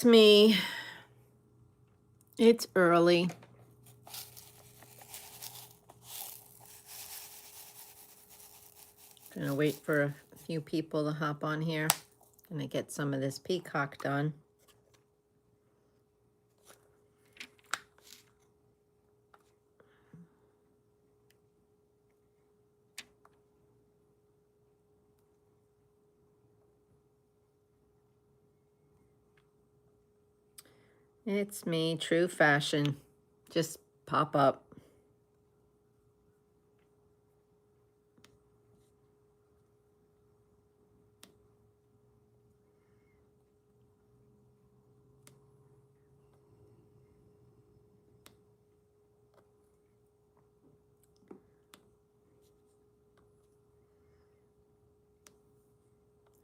It's me. It's early. Gonna wait for a few people to hop on here. Gonna get some of this peacock done. It's me, true fashion. Just pop up.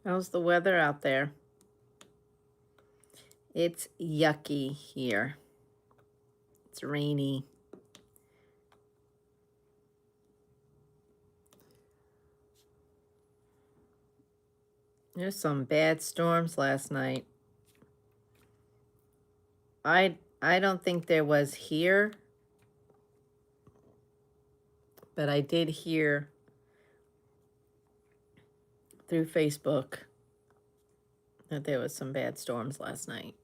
How's the weather out there? It's yucky here. It's rainy. There's some bad storms last night. I don't think there was here, but I did hear through Facebook that there was some bad storms last night.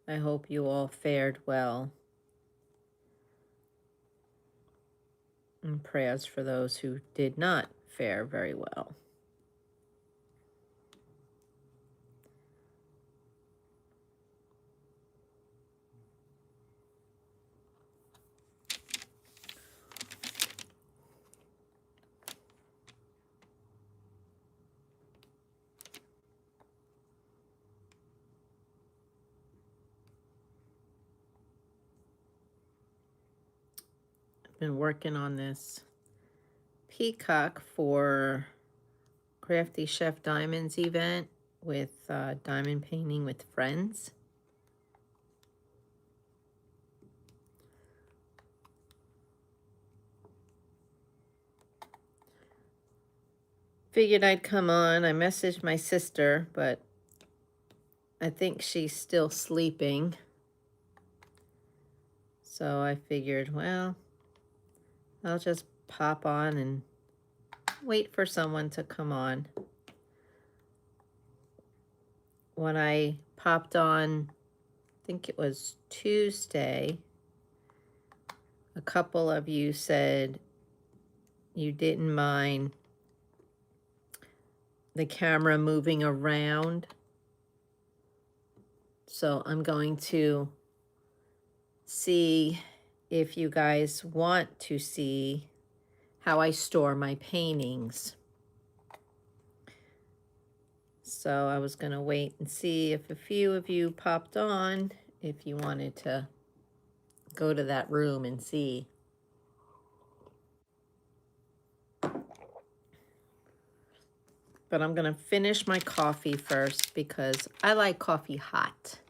I hope you all fared well. And prayers for those who did not fare very well. Been working on this peacock for Crafty Chef Diamonds event with diamond painting with friends. Figured I'd come on. I messaged my sister, but I think she's still sleeping. So I figured, well, I'll just pop on and wait for someone to come on. When I popped on, I think it was Tuesday, a couple of you said you didn't mind the camera moving around. So I'm going to see if you guys want to see how I store my paintings. So I was going to wait and see if a few of you popped on, if you wanted to go to that room and see. But I'm going to finish my coffee first because I like coffee hot.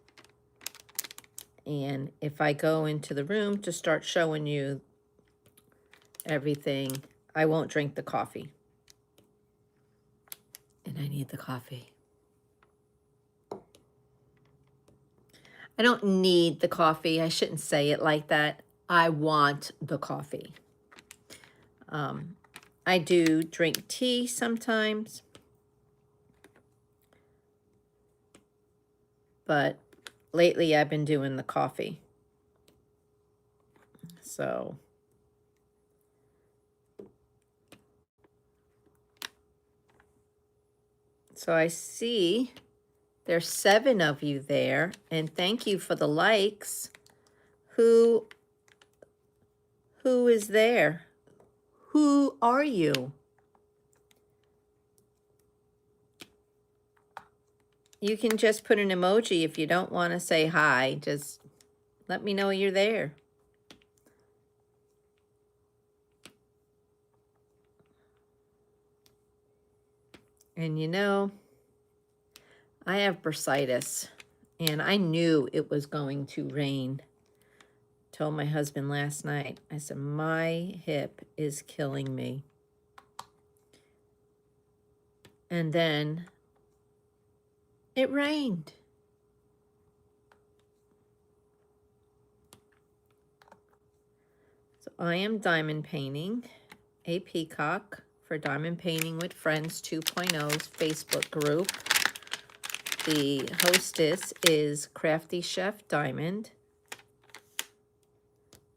And if I go into the room to start showing you everything, I won't drink the coffee. And I need the coffee. I don't need the coffee. I shouldn't say it like that. I want the coffee. I do drink tea sometimes, but lately I've been doing the coffee. So I see there's 7 of you there, and thank you for the likes. Who is there? Who are you? You can just put an emoji if you don't want to say hi. Just let me know you're there. And you know, I have bursitis, and I knew it was going to rain. Told my husband last night, I said, my hip is killing me. And then it rained. I am diamond painting a peacock for Diamond Painting with Friends 2.0's Facebook group. The hostess is Crafty Chef Diamond.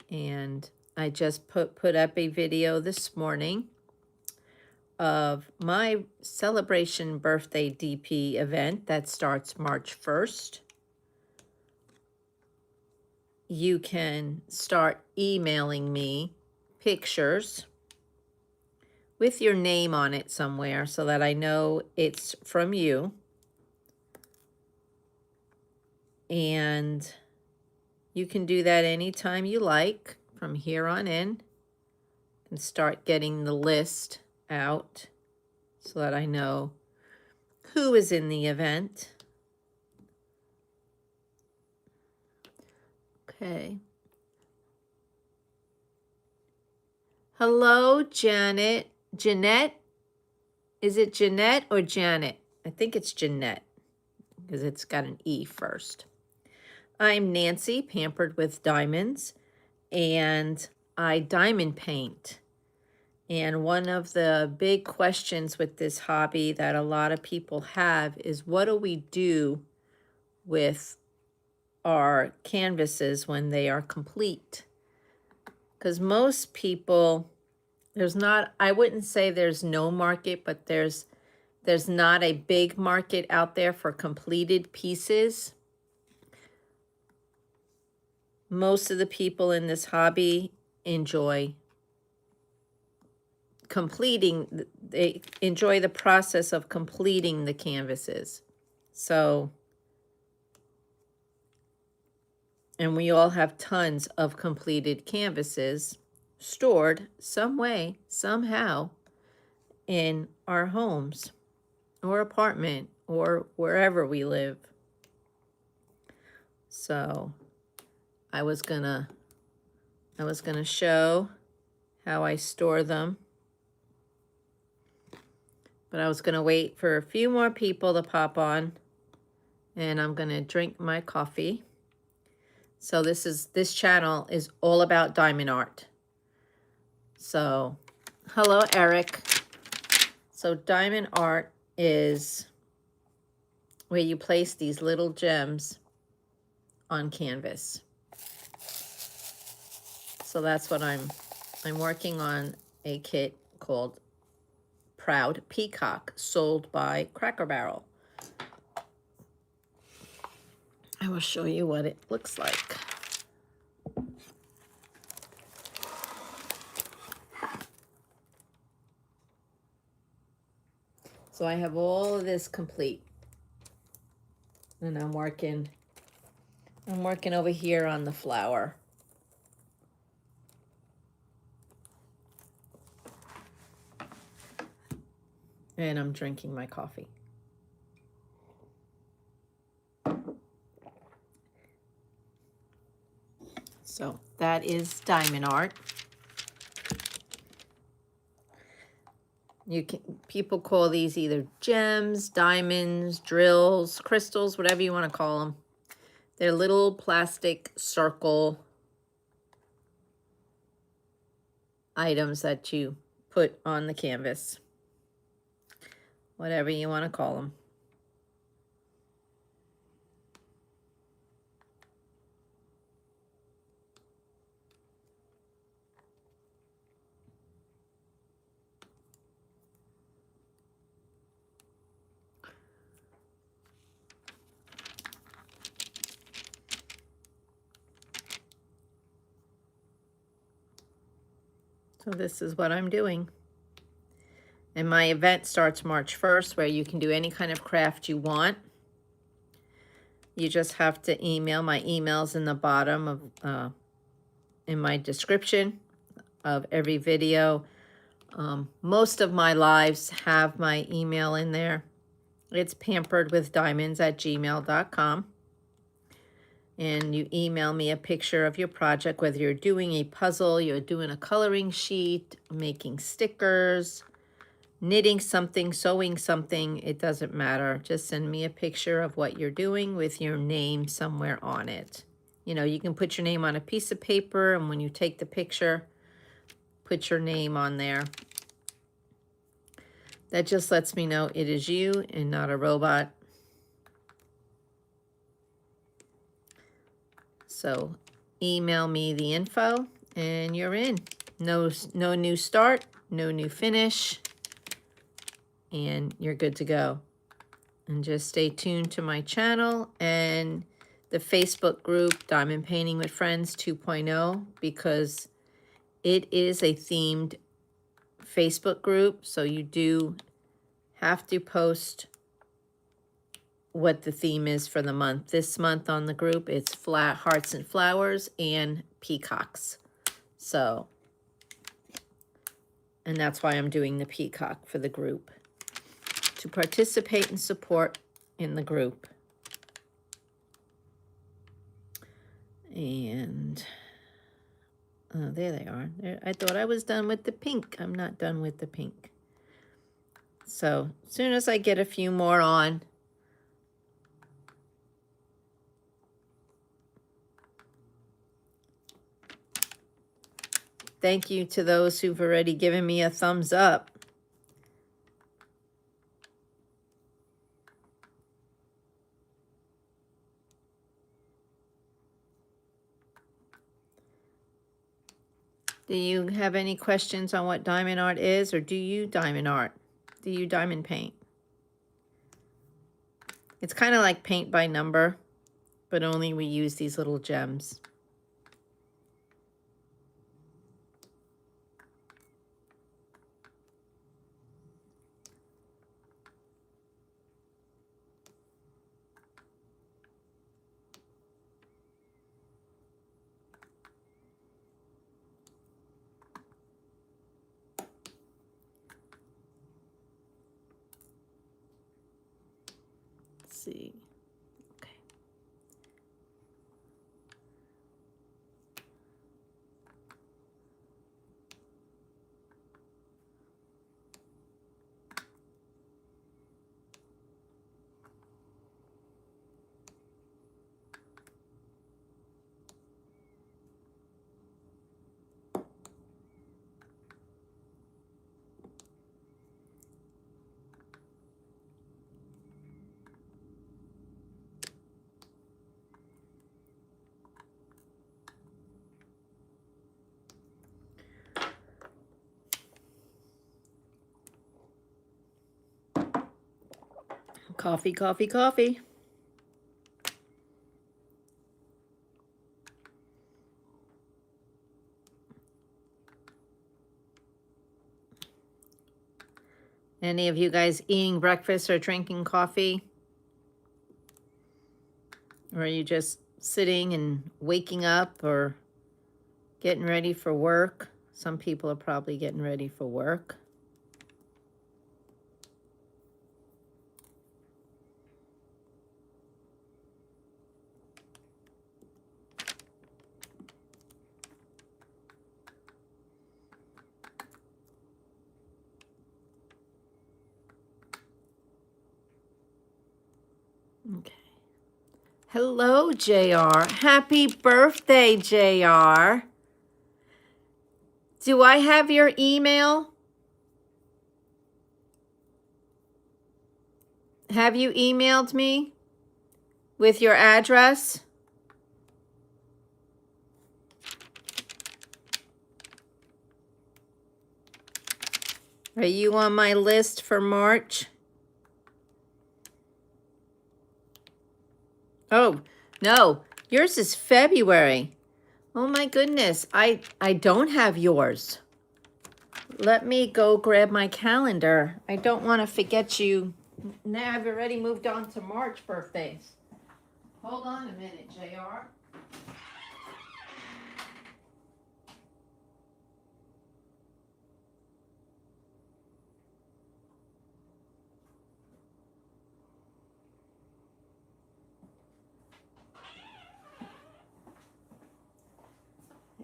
And I just put up a video this morning of my celebration birthday DP event that starts March 1st. You can start emailing me pictures with your name on it somewhere so that I know it's from you. And you can do that anytime you like from here on in and start getting the list out so that I know who is in the event. Okay. Hello, Janet. Jeanette? Is it Jeanette or Janet? I think it's Jeanette because it's got an E first. I'm Nancy, Pampered with Diamonds, and I diamond paint. And one of the big questions with this hobby that a lot of people have is, what do we do with our canvases when they are complete? Because most people, I wouldn't say there's no market, but there's not a big market out there for completed pieces. Most of the people in this hobby enjoy they enjoy the process of completing the canvases. So, and we all have tons of completed canvases stored some way, somehow, in our homes or apartment or wherever we live. So I was gonna show how I store them, but I was gonna wait for a few more people to pop on, and I'm gonna drink my coffee. So this channel is all about diamond art. So, hello, Eric. So diamond art is where you place these little gems on canvas. So that's what I'm working on, a kit called Proud Peacock, sold by Cracker Barrel. I will show you what it looks like. So I have all of this complete. And I'm working over here on the flower. And I'm drinking my coffee. So that is diamond art. People call these either gems, diamonds, drills, crystals, whatever you want to call them. They're little plastic circle items that you put on the canvas. Whatever you want to call them. So this is what I'm doing. And my event starts March 1st, where you can do any kind of craft you want. You just have to email. My email's in the bottom of, in my description of every video. Most of my lives have my email in there. It's pamperedwithdiamonds@gmail.com. And you email me a picture of your project, whether you're doing a puzzle, you're doing a coloring sheet, making stickers, knitting something, sewing something, it doesn't matter. Just send me a picture of what you're doing with your name somewhere on it. You know, you can put your name on a piece of paper, and when you take the picture, put your name on there. That just lets me know it is you and not a robot. So email me the info and you're in. No new start, no new finish, and you're good to go. And just stay tuned to my channel and the Facebook group, Diamond Painting with Friends 2.0, because it is a themed Facebook group. So you do have to post what the theme is for the month. This month on the group, it's flat hearts and flowers and peacocks. So, and that's why I'm doing the peacock for the group, to participate and support in the group. And oh, there they are. I thought I was done with the pink. I'm not done with the pink. So as soon as I get a few more on, thank you to those who've already given me a thumbs up. Do you have any questions on what diamond art is, or do you diamond art? Do you diamond paint? It's kind of like paint by number, but only we use these little gems. See. Okay. Coffee, coffee, coffee. Any of you guys eating breakfast or drinking coffee? Or are you just sitting and waking up or getting ready for work? Some people are probably getting ready for work. Okay. Hello, JR. Happy birthday, JR. Do I have your email? Have you emailed me with your address? Are you on my list for March? Oh, no, yours is February. Oh my goodness, I don't have yours. Let me go grab my calendar. I don't want to forget you. Now I've already moved on to March birthdays. Hold on a minute, JR.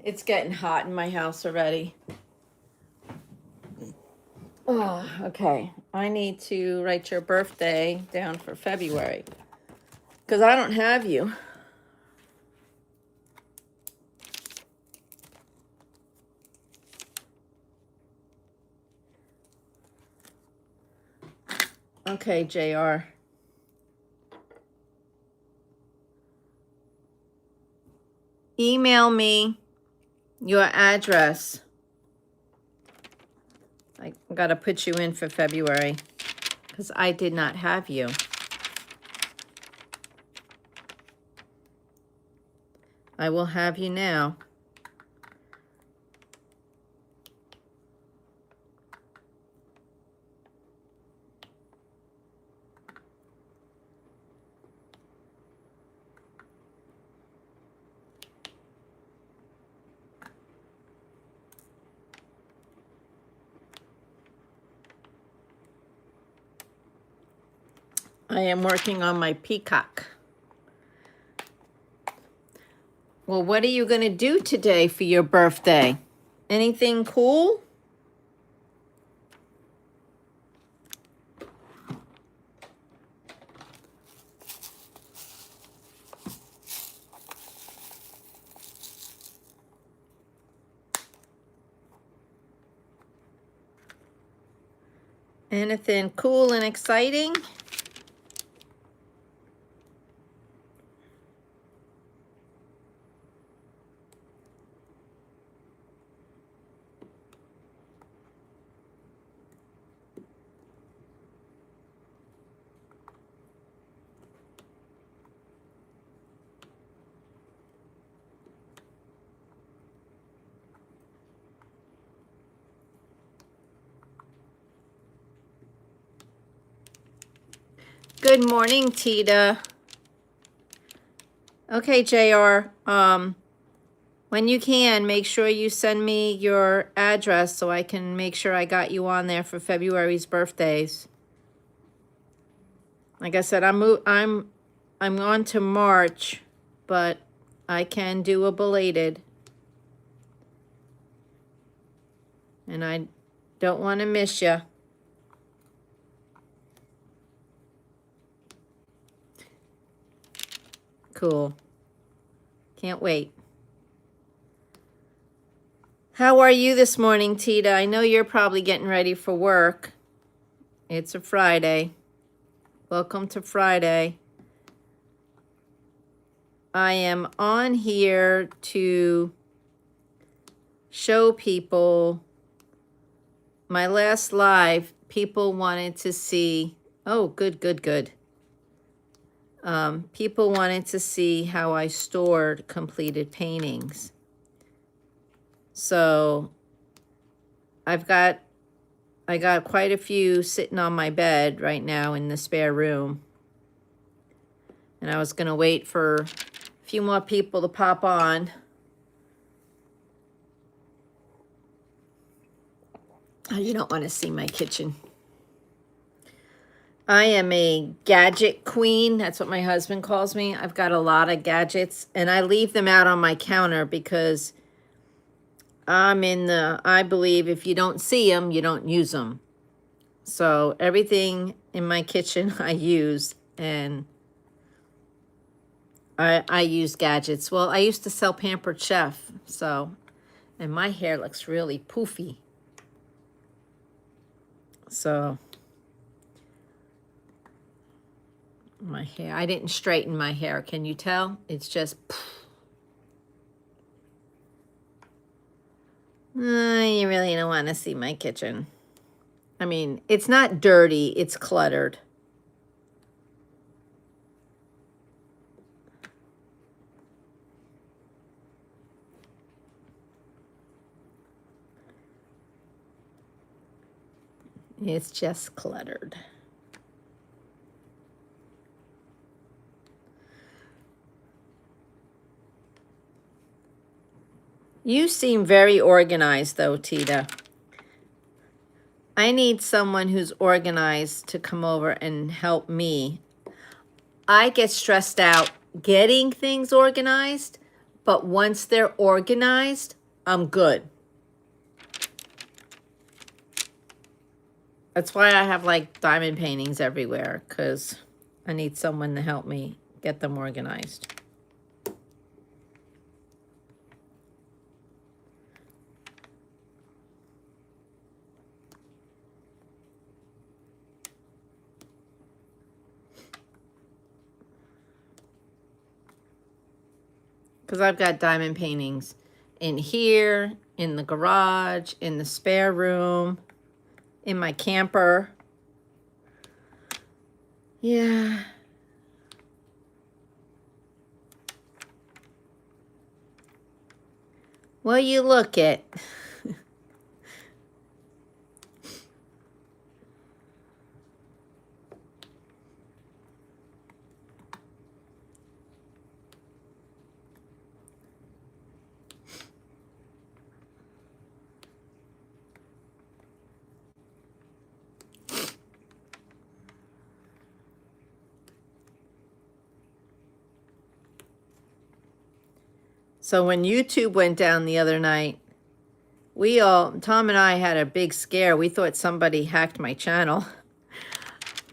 It's getting hot in my house already. Oh, okay. I need to write your birthday down for February because I don't have you. Okay, JR. Email me your address. I got to put you in for February because I did not have you. I will have you now. I am working on my peacock. Well, what are you going to do today for your birthday? Anything cool? Anything cool and exciting? Good morning, Tita. Okay, JR. When you can, make sure you send me your address so I can make sure I got you on there for February's birthdays. Like I said, I'm on to March, but I can do a belated. And I don't want to miss you. Cool. Can't wait. How are you this morning, Tita? I know you're probably getting ready for work. It's a Friday. Welcome to Friday. I am on here to show people my last live. People wanted to see, oh, good. People wanted to see how I stored completed paintings. So I got quite a few sitting on my bed right now in the spare room. And I was going to wait for a few more people to pop on. Oh, you don't want to see my kitchen. I am a gadget queen. That's what my husband calls me. I've got a lot of gadgets, and I leave them out on my counter because I believe if you don't see them, you don't use them. So everything in my kitchen I use, and I use gadgets. Well, I used to sell Pampered Chef, so, and my hair looks really poofy. So my hair, I didn't straighten my hair. Can you tell? It's just, you really don't want to see my kitchen. I mean, it's not dirty, it's cluttered. It's just cluttered. You seem very organized, though, Tita. I need someone who's organized to come over and help me. I get stressed out getting things organized, but once they're organized, I'm good. That's why I have like diamond paintings everywhere, because I need someone to help me get them organized. Because I've got diamond paintings in here, in the garage, in the spare room, in my camper. Yeah. Well, you look it. So when YouTube went down the other night, Tom and I had a big scare. We thought somebody hacked my channel.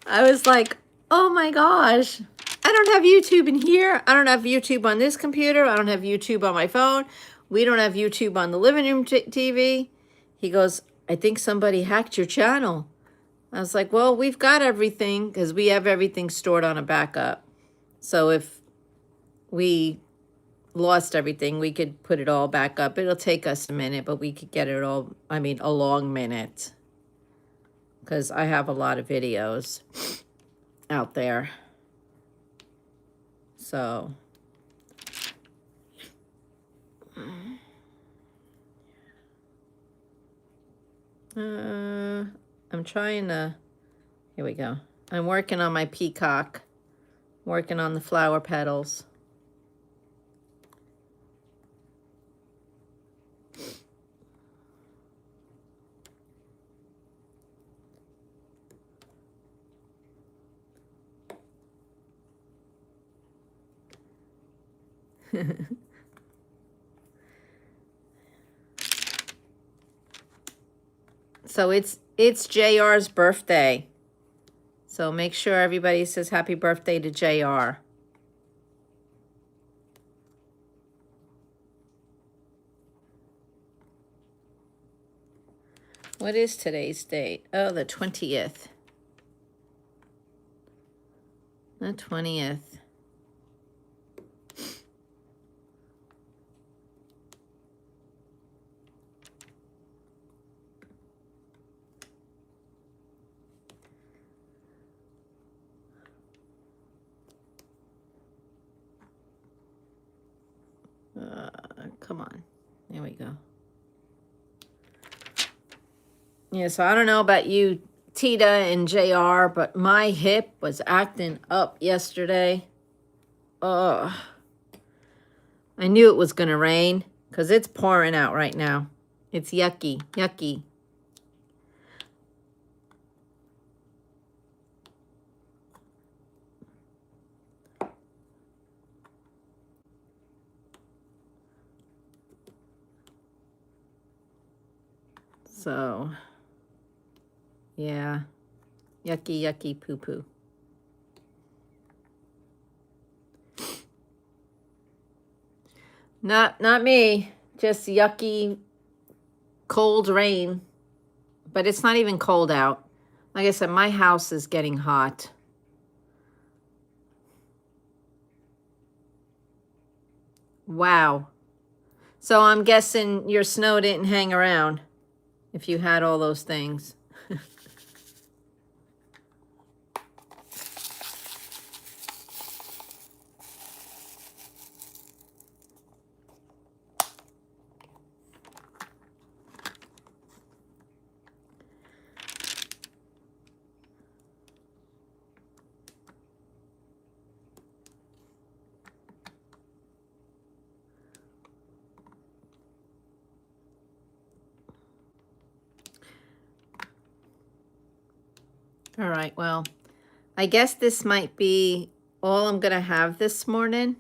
I was like, oh my gosh, I don't have YouTube in here. I don't have YouTube on this computer. I don't have YouTube on my phone. We don't have YouTube on the living room TV. He goes, I think somebody hacked your channel. I was like, well, we've got everything because we have everything stored on a backup. So if we lost everything, we could put it all back up. It'll take us a minute, but we could get it all, I mean, a long minute. Because I have a lot of videos out there. So. I'm trying to, here we go. I'm working on my peacock. Working on the flower petals. So it's JR's birthday. So make sure everybody says happy birthday to JR. What is today's date? Oh, the 20th. The 20th. Come on. There we go. Yeah, so I don't know about you, Tita and JR, but my hip was acting up yesterday. Ugh. I knew it was going to rain because it's pouring out right now. It's yucky, yucky. So, yeah, yucky, yucky, poo-poo. Not me, just yucky, cold rain. But it's not even cold out. Like I said, my house is getting hot. Wow. So I'm guessing your snow didn't hang around if you had all those things. All right, well, I guess this might be all I'm going to have this morning.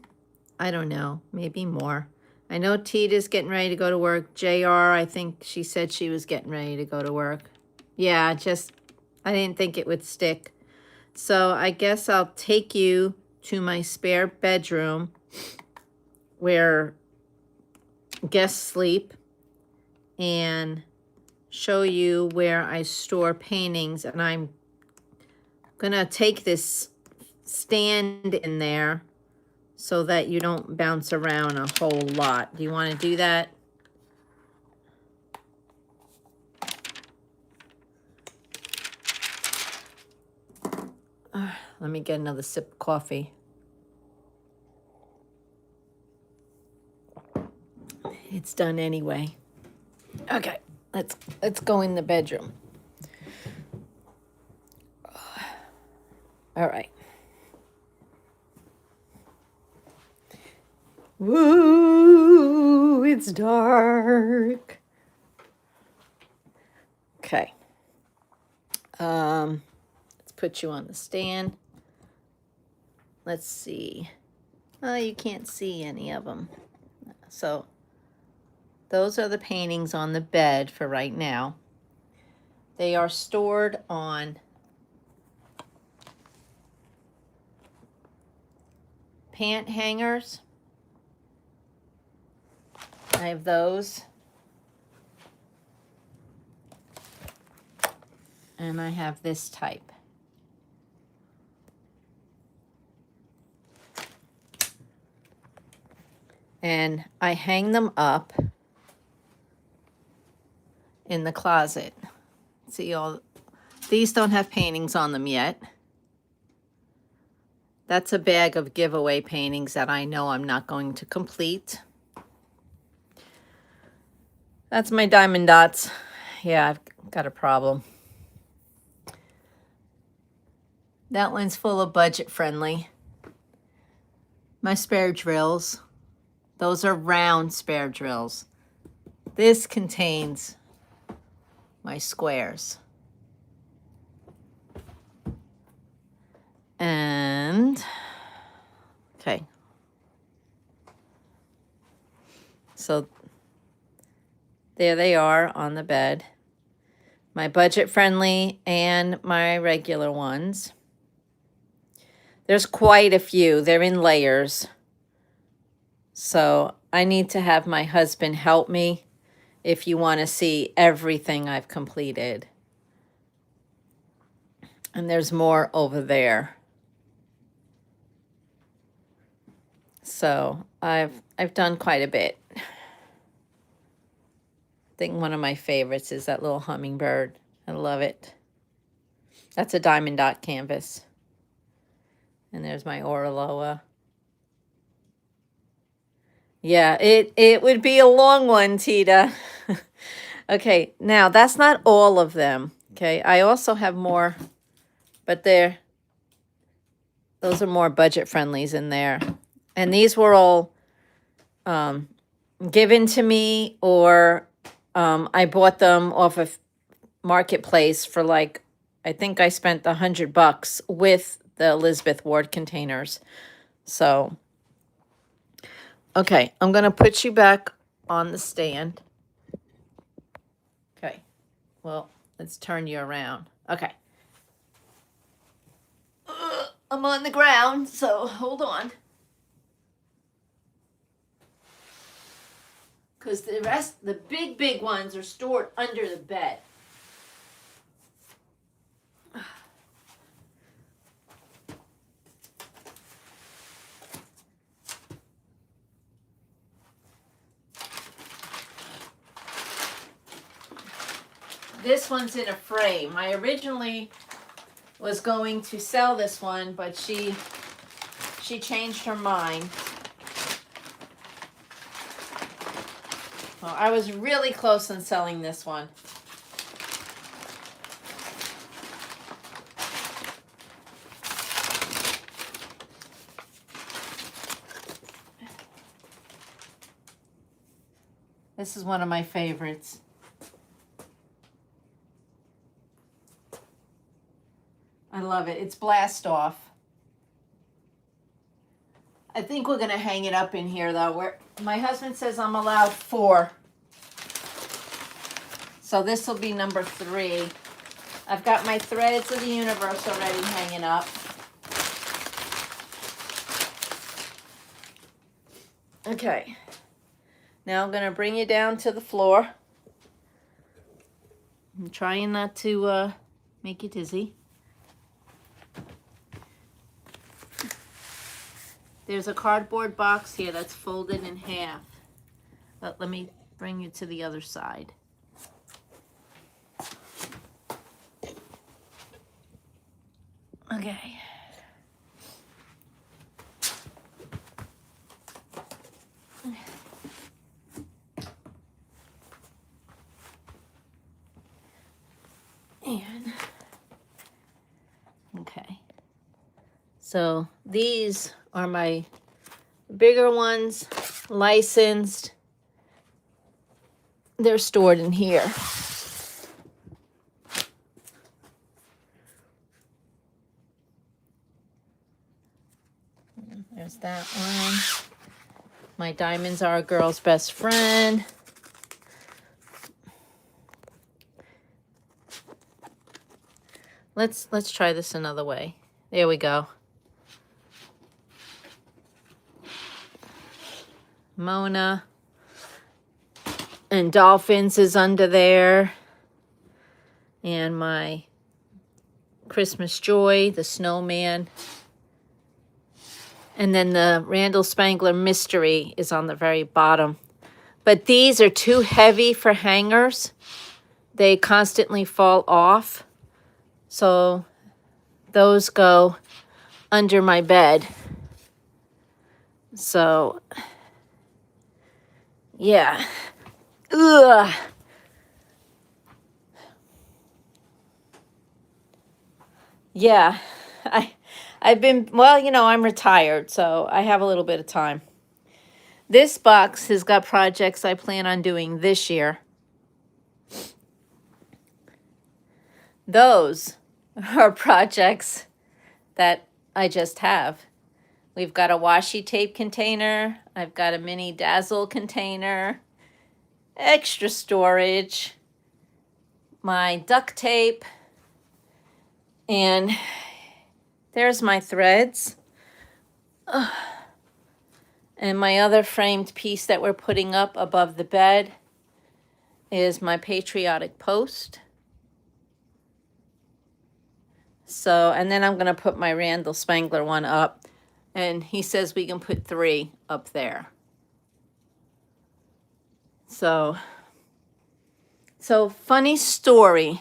I don't know, maybe more. I know Tita's getting ready to go to work. JR, I think she said she was getting ready to go to work. Yeah, just, I didn't think it would stick. So I guess I'll take you to my spare bedroom where guests sleep and show you where I store paintings. And I'm gonna take this stand in there so that you don't bounce around a whole lot. Do you want to do that? Let me get another sip of coffee. It's done anyway. Okay, let's go in the bedroom. All right. Woo, it's dark. Okay. Let's put you on the stand. Let's see. Oh, you can't see any of them. So those are the paintings on the bed for right now. They are stored on pant hangers. I have those. And I have this type. And I hang them up in the closet. See, all these don't have paintings on them yet. That's a bag of giveaway paintings that I know I'm not going to complete. That's my diamond dots. Yeah, I've got a problem. That one's full of budget friendly. My spare drills. Those are round spare drills. This contains my squares. And, okay. So there they are on the bed. My budget friendly and my regular ones. There's quite a few. They're in layers. So I need to have my husband help me if you want to see everything I've completed. And there's more over there. So I've done quite a bit. I think one of my favorites is that little hummingbird. I love it. That's a diamond dot canvas. And there's my Orloa. Yeah, it would be a long one, Tita. Okay, now that's not all of them. Okay, I also have more, but those are more budget friendlies in there. And these were all given to me, or I bought them off of Marketplace for like, I think I spent $100 with the Elizabeth Ward containers. So, okay, I'm going to put you back on the stand. Okay, well, let's turn you around. Okay. I'm on the ground, so hold on. Because the big ones are stored under the bed. This one's in a frame. I originally was going to sell this one, but she changed her mind. Well, I was really close on selling this one. This is one of my favorites. I love it. It's blast off. I think we're going to hang it up in here, though. My husband says I'm allowed 4. So this will be number 3. I've got my Threads of the Universe already hanging up. Okay. Now I'm going to bring you down to the floor. I'm trying not to make you dizzy. There's a cardboard box here that's folded in half. But let me bring you to the other side. Okay. And, okay. So these are my bigger ones, licensed. They're stored in here. There's that one. My diamonds are a girl's best friend. Let's try this another way. There we go. Mona and Dolphins is under there. And my Christmas Joy, the snowman. And then the Randall Spangler Mystery is on the very bottom. But these are too heavy for hangers. They constantly fall off. So those go under my bed. So, yeah. Ugh. Yeah. I've been, well, you know, I'm retired, so I have a little bit of time. This box has got projects I plan on doing this year. Those are projects that I just have. We've got a washi tape container. I've got a mini Dazzle container. Extra storage. My duct tape. And there's my threads. Ugh. And my other framed piece that we're putting up above the bed is my patriotic post. So, and then I'm going to put my Randall Spangler one up. And he says we can put 3 up there. So funny story.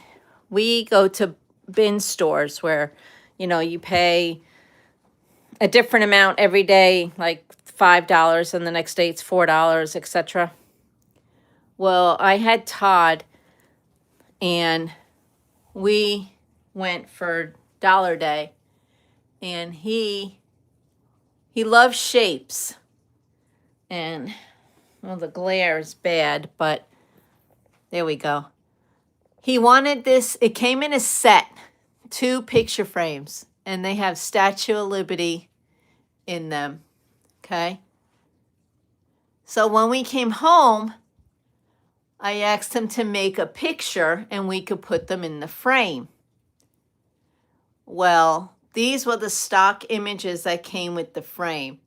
We go to bin stores where, you know, you pay a different amount every day, like $5, and the next day it's $4, etc. Well, I had Todd, and we went for Dollar Day, and he loves shapes, and well, the glare is bad, but there we go. He wanted this. It came in a set, 2 picture frames, and they have Statue of Liberty in them. Okay. So when we came home, I asked him to make a picture and we could put them in the frame. Well, these were the stock images that came with the frame.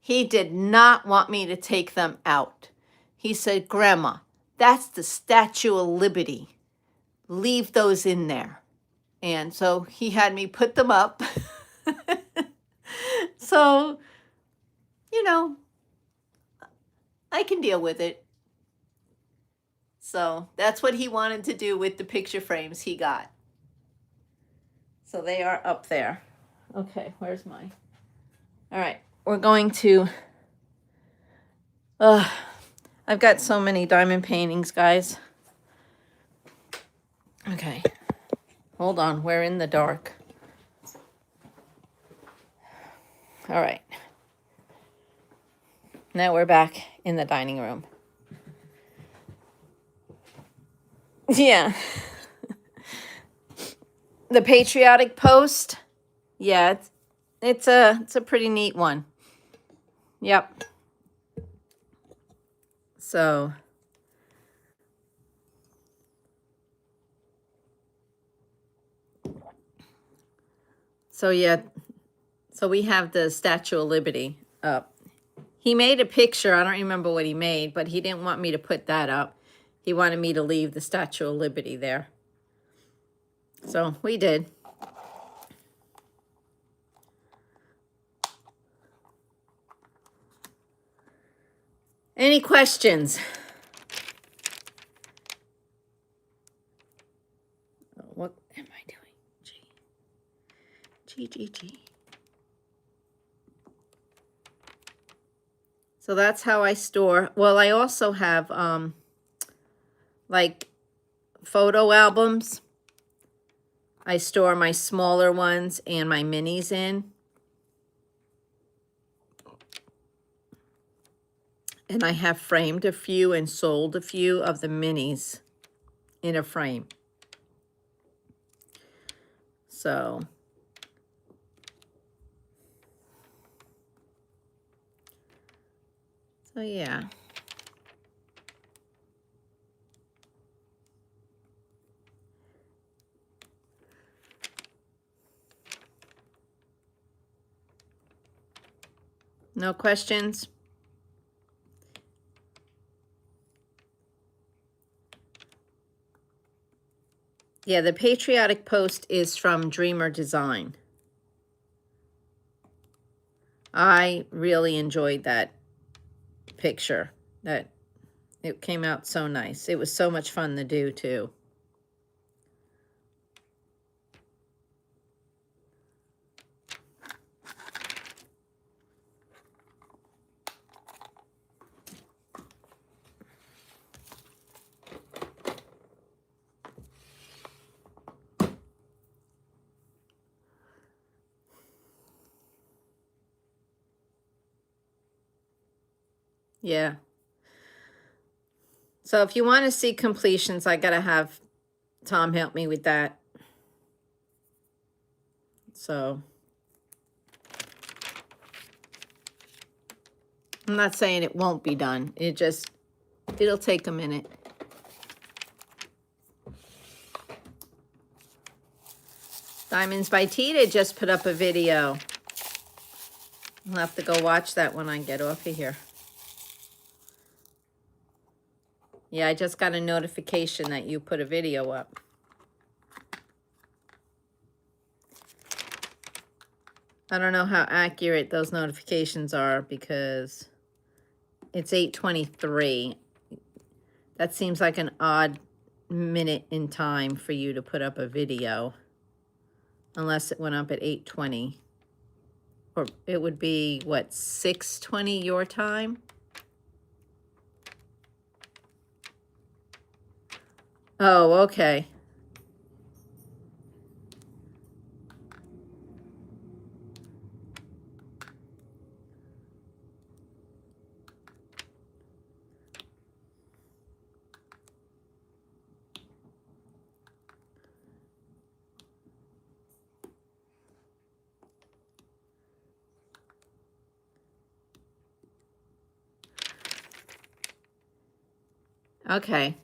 He did not want me to take them out. He said, "Grandma, that's the Statue of Liberty. Leave those in there." And so he had me put them up. So, you know, I can deal with it. So that's what he wanted to do with the picture frames he got. So they are up there. Okay, where's mine? All right, we're going to... I've got so many diamond paintings, guys. Okay, hold on, we're in the dark. All right. Now we're back in the dining room. Yeah. The patriotic post. Yeah, it's a pretty neat one. Yep. So yeah. So we have the Statue of Liberty up. He made a picture. I don't remember what he made, but he didn't want me to put that up. He wanted me to leave the Statue of Liberty there. So we did. Any questions? What am I doing? G. So that's how I store. Well, I also have like photo albums. I store my smaller ones and my minis in. And I have framed a few and sold a few of the minis in a frame. So yeah. No questions? Yeah, the patriotic post is from Dreamer Design. I really enjoyed that picture. That it came out so nice. It was so much fun to do too. Yeah. So if you want to see completions, I got to have Tom help me with that. So I'm not saying it won't be done. It'll take a minute. Diamonds by Tita just put up a video. I'll have to go watch that when I get off of here. Yeah, I just got a notification that you put a video up. I don't know how accurate those notifications are because it's 8:23. That seems like an odd minute in time for you to put up a video. Unless it went up at 8:20. Or it would be, what, 6:20 your time? Oh, okay. Okay.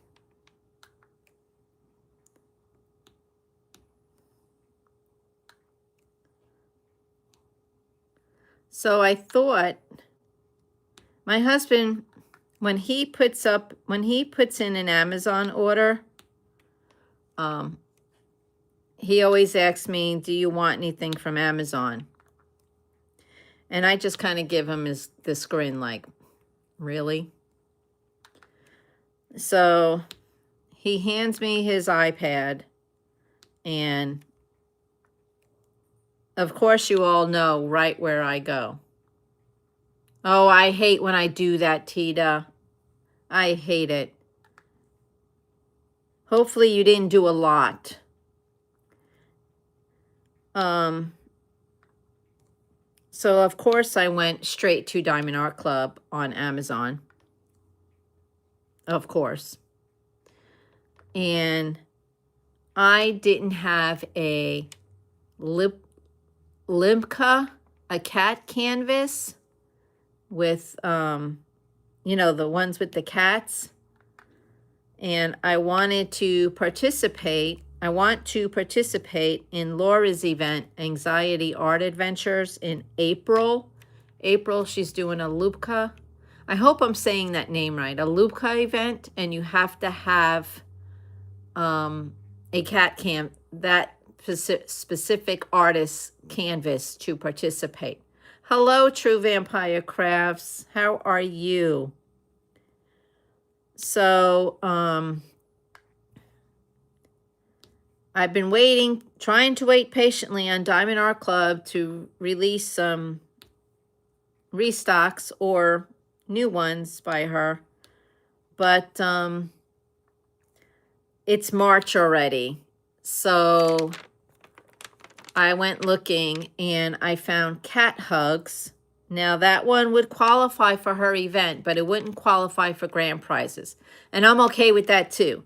So I thought my husband, when he puts in an Amazon order, he always asks me, do you want anything from Amazon? And I just kind of give him this grin like, really? So he hands me his iPad, and of course you all know right where I go. Oh, I hate when I do that, Tita. I hate it. Hopefully you didn't do a lot. So of course I went straight to Diamond Art Club on Amazon. Of course. And I didn't have a Limca, a cat canvas with, you know, the ones with the cats. And I wanted to participate. I want to participate in Laura's event, Anxiety Art Adventures, in April. She's doing a Lupka. I hope I'm saying that name right. A Lupka event, and you have to have a cat that specific artist canvas to participate. Hello, True Vampire Crafts. How are you? So, I've been trying to wait patiently on Diamond Art Club to release some restocks or new ones by her. But it's March already. So I went looking and I found cat hugs. Now that one would qualify for her event, but it wouldn't qualify for grand prizes. And I'm okay with that too.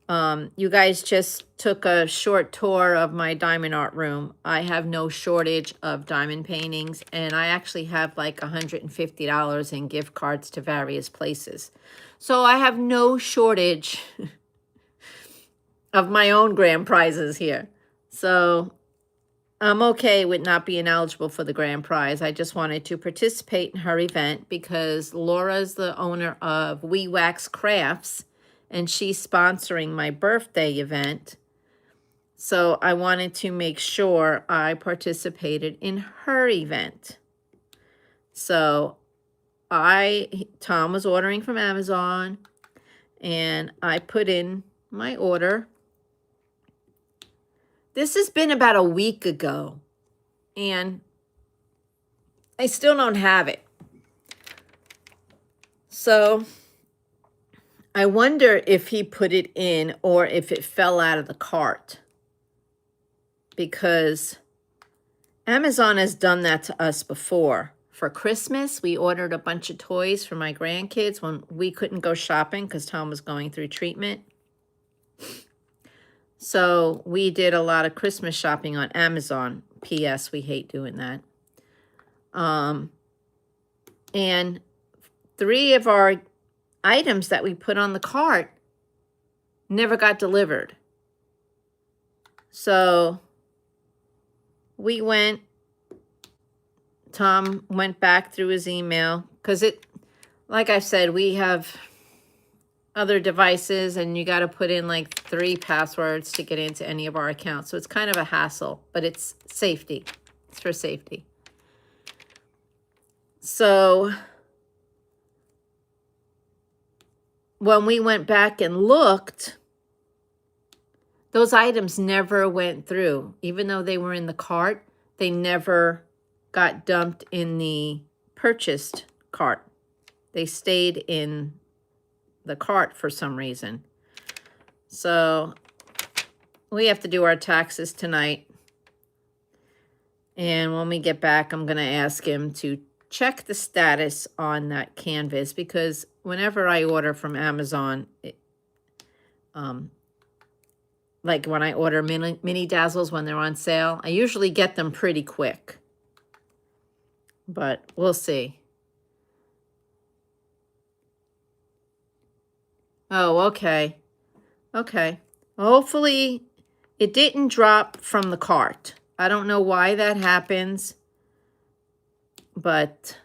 You guys just took a short tour of my diamond art room. I have no shortage of diamond paintings, and I actually have like $150 in gift cards to various places. So I have no shortage of my own grand prizes here. So I'm okay with not being eligible for the grand prize. I just wanted to participate in her event because Laura's the owner of We Wax Crafts, and she's sponsoring my birthday event. So I wanted to make sure I participated in her event. So Tom was ordering from Amazon, and I put in my order. This has been about a week ago, and I still don't have it. So I wonder if he put it in or if it fell out of the cart, because Amazon has done that to us before. For Christmas, we ordered a bunch of toys for my grandkids when we couldn't go shopping because Tom was going through treatment. So we did a lot of Christmas shopping on Amazon. P.S. We hate doing that. And 3 of our items that we put on the cart never got delivered. So Tom went back through his email because like I said, we have other devices and you got to put in like 3 passwords to get into any of our accounts. So it's kind of a hassle, but it's safety. It's for safety. So when we went back and looked, those items never went through. Even though they were in the cart, they never got dumped in the purchased cart. They stayed in the cart for some reason. So we have to do our taxes tonight. And when we get back, I'm going to ask him to check the status on that canvas, because whenever I order from Amazon, like when I order mini dazzles when they're on sale, I usually get them pretty quick. But we'll see. Oh, okay. Okay. Hopefully it didn't drop from the cart. I don't know why that happens, but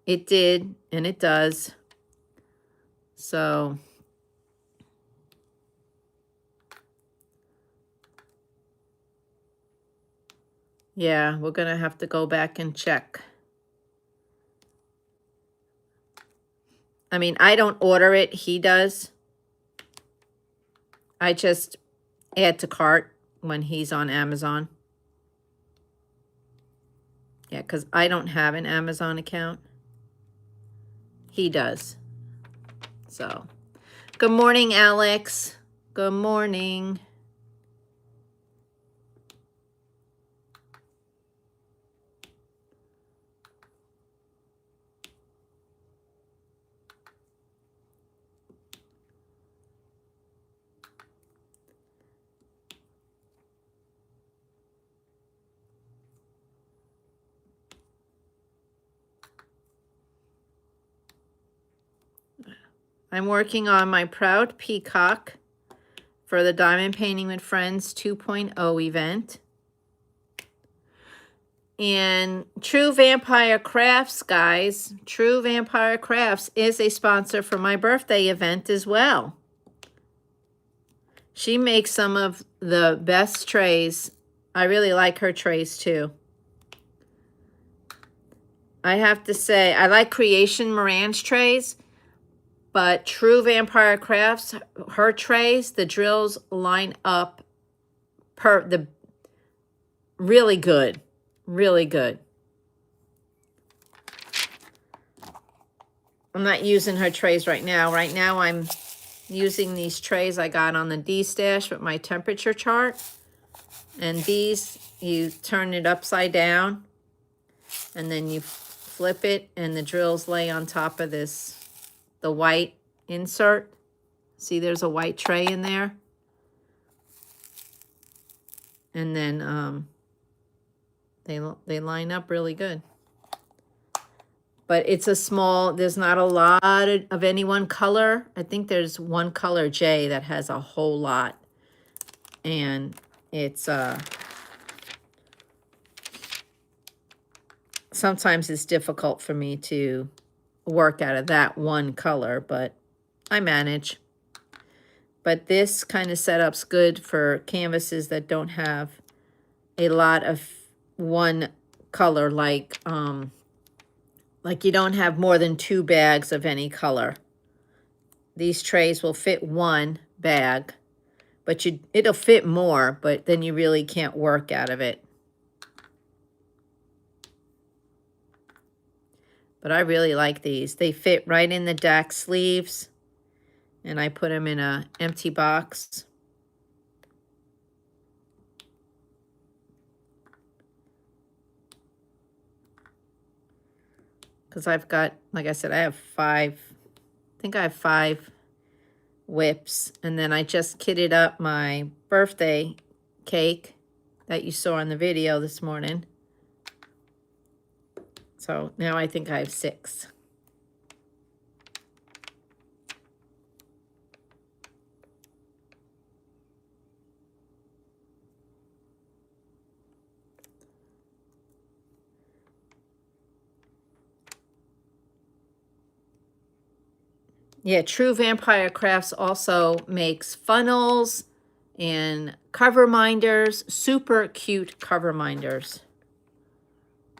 it did, and it does. So yeah, we're going to have to go back and check. I mean, I don't order it. He does. I just add to cart when he's on Amazon. Yeah, because I don't have an Amazon account. He does. So, good morning, Alex. Good morning. I'm working on my Proud Peacock for the Diamond Painting with Friends 2.0 event. And True Vampire Crafts, guys, True Vampire Crafts is a sponsor for my birthday event as well. She makes some of the best trays. I really like her trays too. I have to say, I like Creation Morange trays, But True Vampire Crafts, her trays, the drills line up really good. Really good. I'm not using her trays right now. Right now I'm using these trays I got on the D-Stash with my temperature chart. And these, you turn it upside down and then you flip it and the drills lay on top of this, the white insert. See, there's a white tray in there. And then they line up really good. But it's a small, there's not a lot of any one color. I think there's one color J that has a whole lot. And it's, sometimes it's difficult for me to work out of that one color, but I manage. But this kind of setup's good for canvases that don't have a lot of one color, like you don't have more than 2 bags of any color. These trays will fit 1 bag, but it'll fit more, but then you really can't work out of it. But I really like these. They fit right in the DAC sleeves, and I put them in an empty box. Because I've got, like I said, I have 5, I think I have 5 whips. And then I just kitted up my birthday cake that you saw in the video this morning. So now I think I have 6. Yeah, True Vampire Crafts also makes funnels and cover minders, super cute cover minders.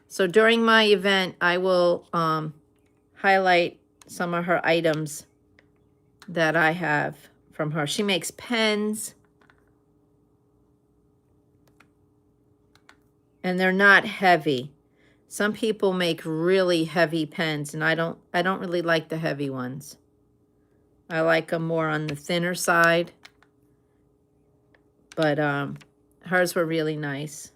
So during my event, I will highlight some of her items that I have from her. She makes pens, and they're not heavy. Some people make really heavy pens, and I don't really like the heavy ones. I like them more on the thinner side, but hers were really nice.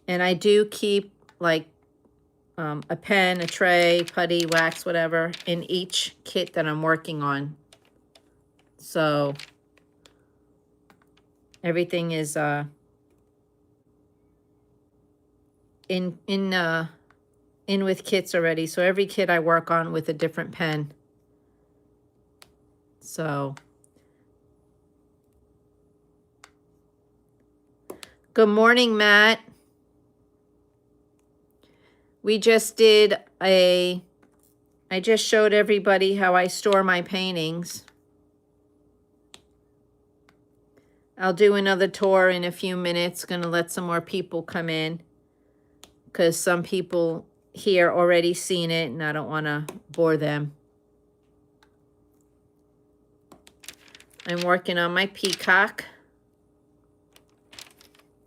And I do keep like a pen, a tray, putty, wax, whatever, in each kit that I'm working on. So everything is in with kits already. So every kit I work on with a different pen. So good morning, Matt. We just did I just showed everybody how I store my paintings. I'll do another tour in a few minutes. Gonna let some more people come in because some people here already seen it and I don't want to bore them. I'm working on my peacock.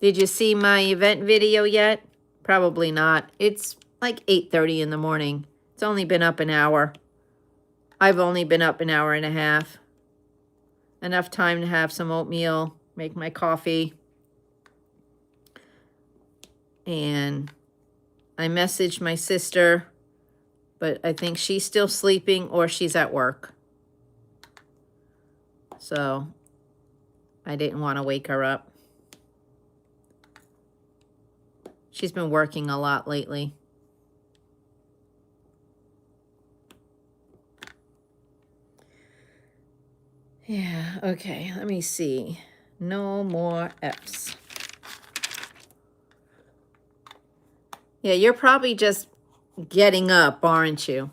Did you see my event video yet? Probably not. It's like 8:30 in the morning. It's only been up an hour. I've only been up an hour and a half. Enough time to have some oatmeal, make my coffee. And I messaged my sister, but I think she's still sleeping or she's at work. So I didn't want to wake her up. She's been working a lot lately. Yeah, okay, let me see. No more F's. Yeah, you're probably just getting up, aren't you?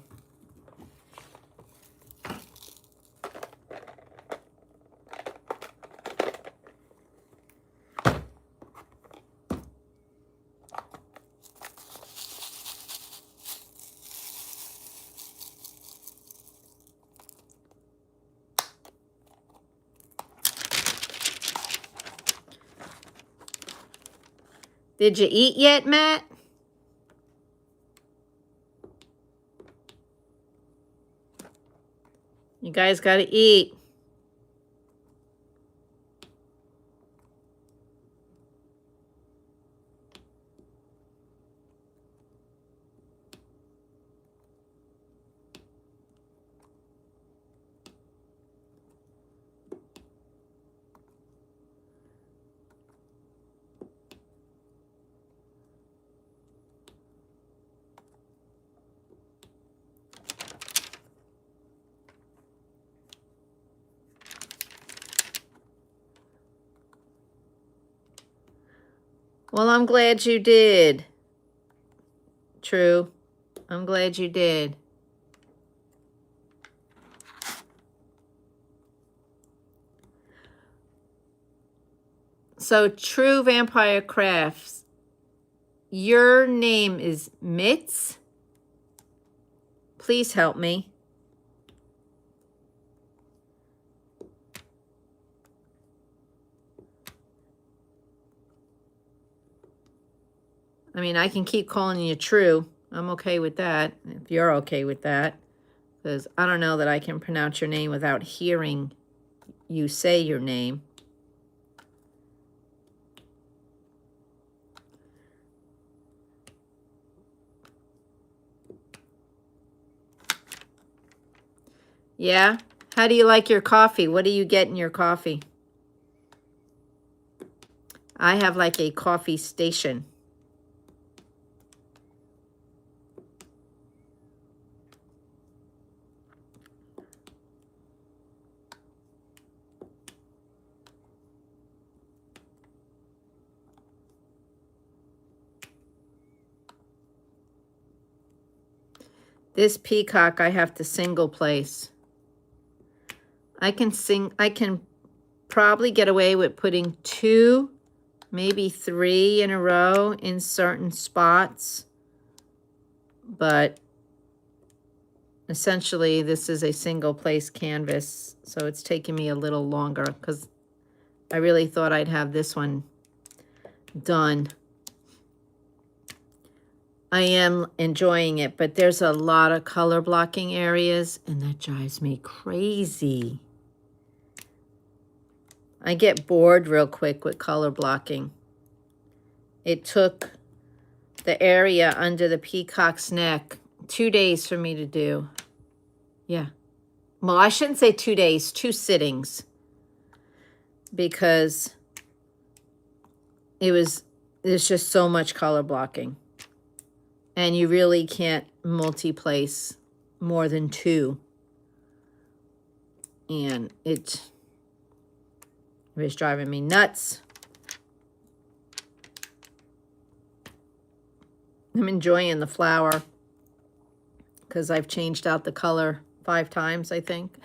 Did you eat yet, Matt? You guys got to eat. Well, I'm glad you did. True. I'm glad you did. So, True Vampire Crafts, your name is Mitz? Please help me. I mean, I can keep calling you True. I'm okay with that, if you're okay with that. Because I don't know that I can pronounce your name without hearing you say your name. Yeah? How do you like your coffee? What do you get in your coffee? I have like a coffee station. This peacock I have to single place. I can probably get away with putting 2, maybe 3 in a row in certain spots. But essentially this is a single place canvas, so it's taking me a little longer because I really thought I'd have this one done. I am enjoying it, but there's a lot of color blocking areas, and that drives me crazy. I get bored real quick with color blocking. It took the area under the peacock's neck 2 days for me to do. Yeah. Well, I shouldn't say 2 days, 2 sittings. Because there's just so much color blocking. And you really can't multi-place more than 2. And it was driving me nuts. I'm enjoying the flower because I've changed out the color 5 times, I think.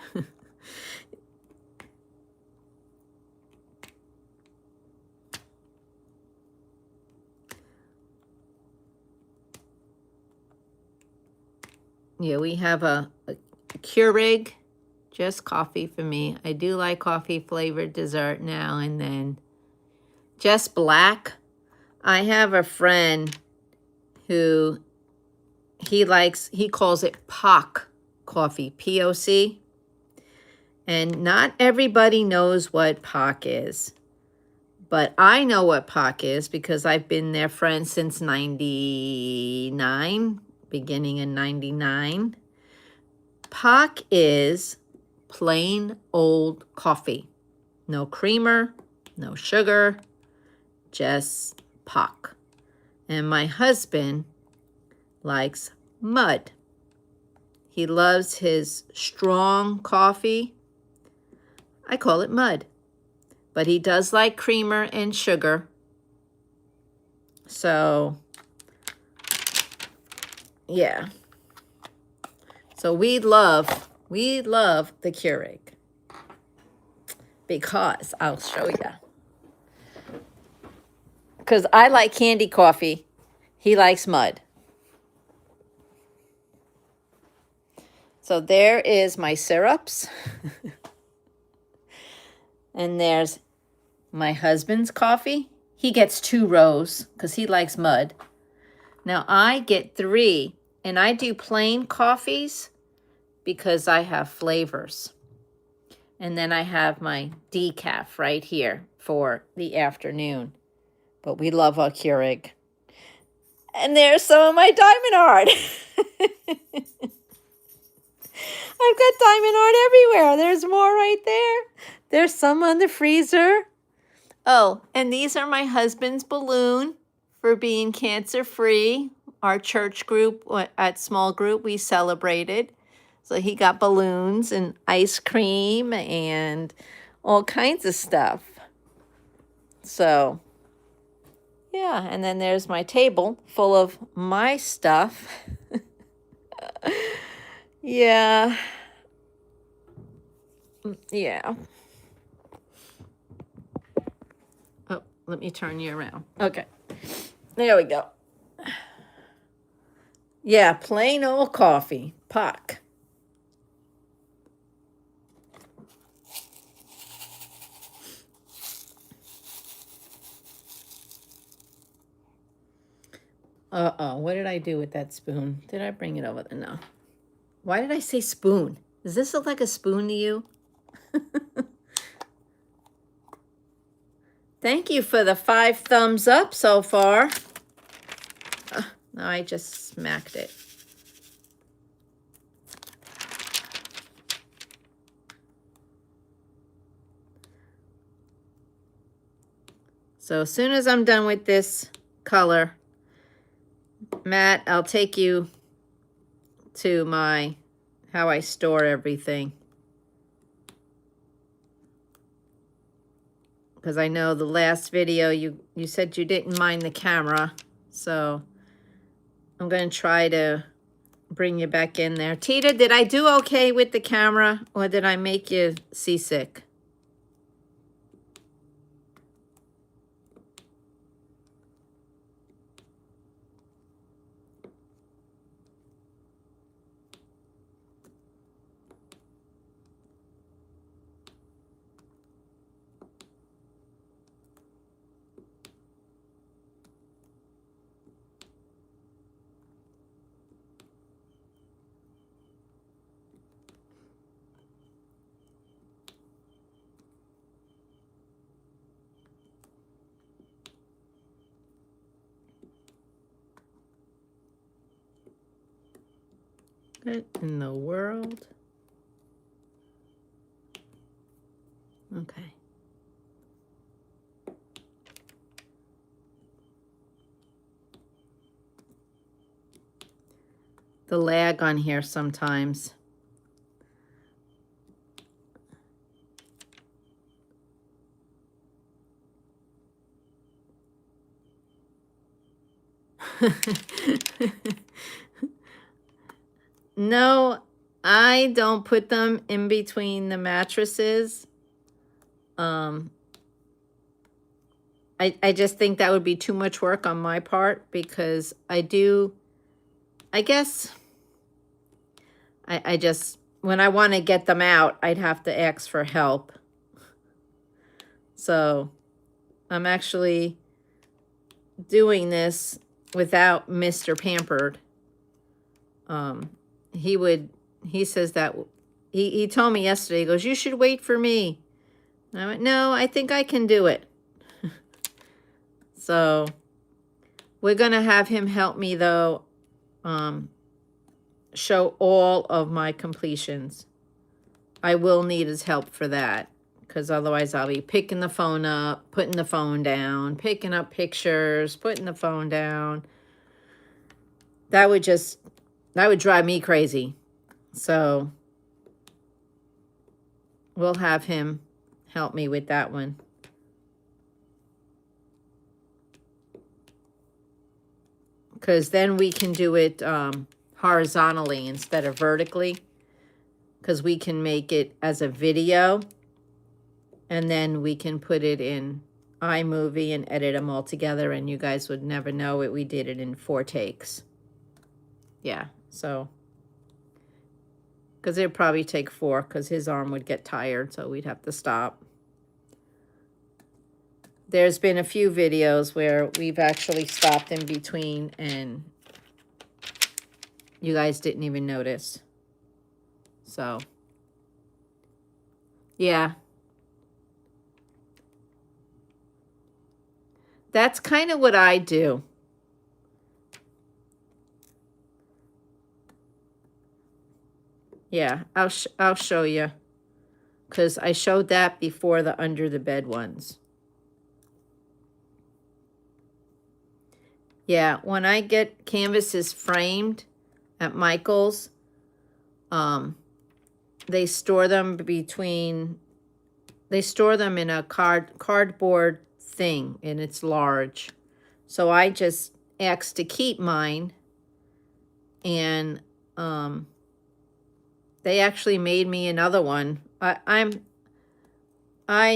Yeah, we have a Keurig, just coffee for me. I do like coffee flavored dessert now and then. Just black. I have a friend who he calls it POC coffee, P-O-C. And not everybody knows what POC is. But I know what POC is because I've been their friend since 99. Beginning in 99. POC is plain old coffee. No creamer, no sugar, just POC. And my husband likes mud. He loves his strong coffee. I call it mud. But he does like creamer and sugar. So yeah. So we love the Keurig because I'll show you. Because I like candy coffee. He likes mud. So there is my syrups. And there's my husband's coffee. He gets 2 rows because he likes mud. Now I get 3, and I do plain coffees because I have flavors. And then I have my decaf right here for the afternoon. But we love our Keurig. And there's some of my diamond art. I've got diamond art everywhere. There's more right there. There's some on the freezer. Oh, and these are my husband's balloon for being cancer-free. Our church group, at small group, we celebrated. So he got balloons and ice cream and all kinds of stuff. So, yeah, and then there's my table full of my stuff. Yeah. Yeah. Oh, let me turn you around. Okay. There we go. Yeah, plain old coffee. Puck. Uh-oh, what did I do with that spoon? Did I bring it over there? No. Why did I say spoon? Does this look like a spoon to you? Thank you for the 5 thumbs up so far. No, I just smacked it. So as soon as I'm done with this color, Matt, I'll take you to my how I store everything. Because I know the last video you said you didn't mind the camera. So I'm going to try to bring you back in there. Tita, did I do okay with the camera or did I make you seasick? What in the world? Okay. The lag on here sometimes. No, I don't put them in between the mattresses. I just think that would be too much work on my part because I guess, I just, when I want to get them out, I'd have to ask for help. So I'm actually doing this without Mr. Pampered. He says that, he told me yesterday, he goes, you should wait for me. And I went, no, I think I can do it. So we're going to have him help me, though, show all of my completions. I will need his help for that because otherwise I'll be picking the phone up, putting the phone down, picking up pictures, putting the phone down. That would drive me crazy. So we'll have him help me with that one. Because then we can do it horizontally instead of vertically. Because we can make it as a video. And then we can put it in iMovie and edit them all together. And you guys would never know it. We did it in 4 takes. Yeah, so. Because it would probably take 4 because his arm would get tired. So we'd have to stop. there's been a few videos where we've actually stopped in between and you guys didn't even notice. So, yeah. That's kind of what I do. Yeah, I'll show you. Because I showed that before the under the bed ones. Yeah, when I get canvases framed at Michael's, they store them in a cardboard thing, and it's large. So I just asked to keep mine, and they actually made me another one. I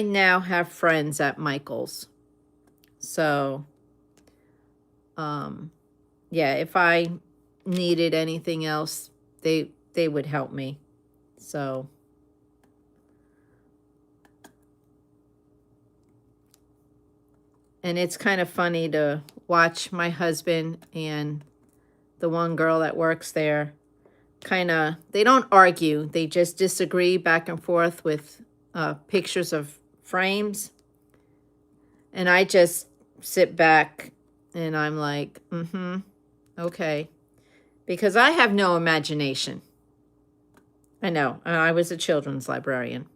now have friends at Michael's. So yeah, if I needed anything else, they would help me. So and it's kind of funny to watch my husband and the one girl that works there they don't argue. They just disagree back and forth with pictures of frames. And I just sit back and I'm like, okay. Because I have no imagination. I know. I was a children's librarian.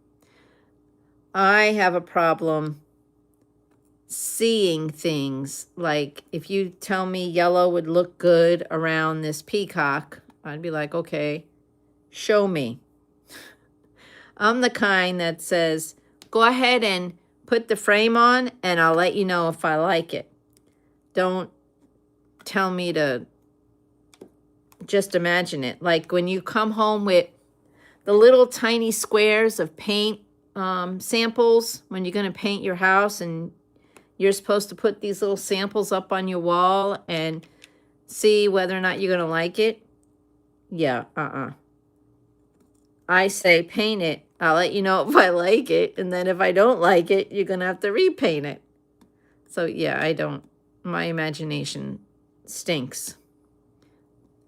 I have a problem seeing things. Like, if you tell me yellow would look good around this peacock, I'd be like, okay, show me. I'm the kind that says, go ahead and put the frame on and I'll let you know if I like it. Don't tell me to just imagine it. Like when you come home with the little tiny squares of paint samples, when you're going to paint your house and you're supposed to put these little samples up on your wall and see whether or not you're going to like it. Yeah, I say paint it. I'll let you know if I like it. And then if I don't like it, you're going to have to repaint it. So yeah, my imagination stinks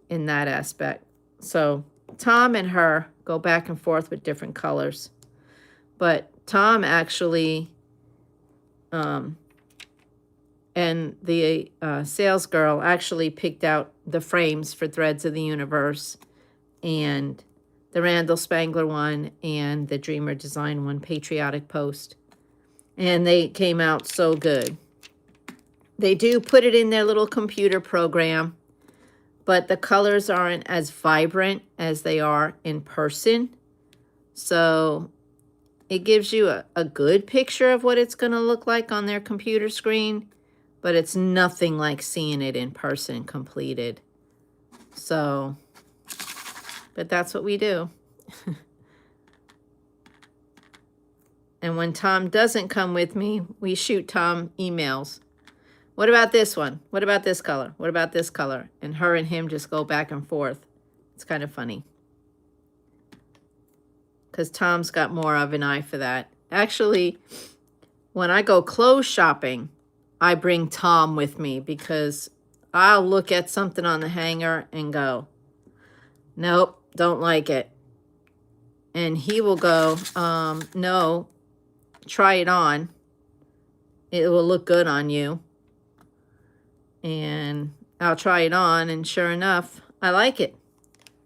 in that aspect. So Tom and her go back and forth with different colors. But Tom actually, and the sales girl actually picked out the frames for Threads of the Universe and the Randall Spangler one and the Dreamer Design one, Patriotic Post. And they came out so good. They do put it in their little computer program, but the colors aren't as vibrant as they are in person. So it gives you a good picture of what it's going to look like on their computer screen, but it's nothing like seeing it in person completed. So, but that's what we do. And when Tom doesn't come with me, we shoot Tom emails. What about this one? What about this color? What about this color? And her and him just go back and forth. It's kind of funny. Because Tom's got more of an eye for that. Actually, when I go clothes shopping, I bring Tom with me because I'll look at something on the hanger and go, nope, don't like it. And he will go, no, try it on. It will look good on you. And I'll try it on, and sure enough, I like it.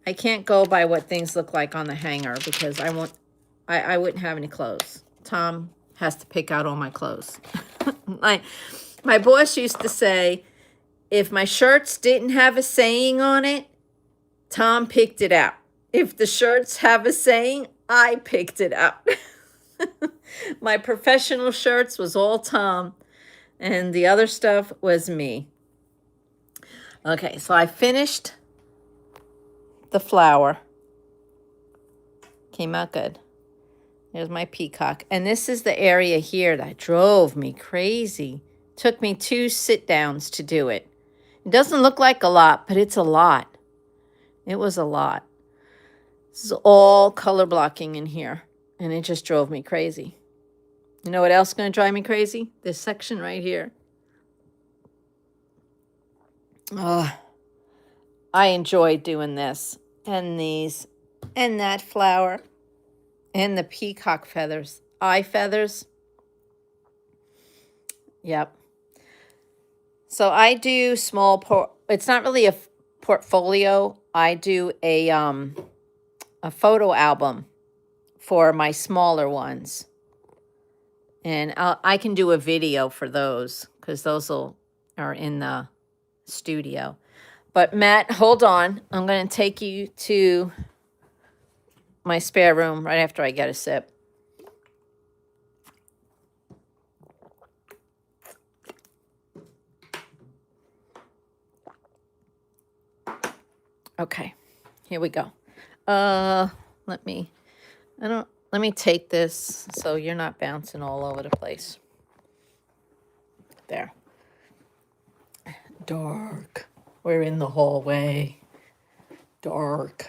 I can't go by what things look like on the hanger because I wouldn't have any clothes. Tom has to pick out all my clothes. My boss used to say, if my shirts didn't have a saying on it, Tom picked it out. If the shirts have a saying, I picked it out. My professional shirts was all Tom, and the other stuff was me. Okay, so I finished the flower. Came out good. There's my peacock. And this is the area here that drove me crazy. Took me 2 sit-downs to do it. It doesn't look like a lot, but it's a lot. It was a lot. This is all color blocking in here, and it just drove me crazy. You know what else is going to drive me crazy? This section right here. Oh, I enjoy doing this and these and that flower and the peacock feathers. Eye feathers. Yep. So I do it's not really a portfolio. I do a photo album for my smaller ones. And I can do a video for those because those are in the studio. But Matt, hold on. I'm going to take you to my spare room right after I get a sip. Okay, here we go. Let me take this so you're not bouncing all over the place. There. Dark. We're in the hallway. Dark.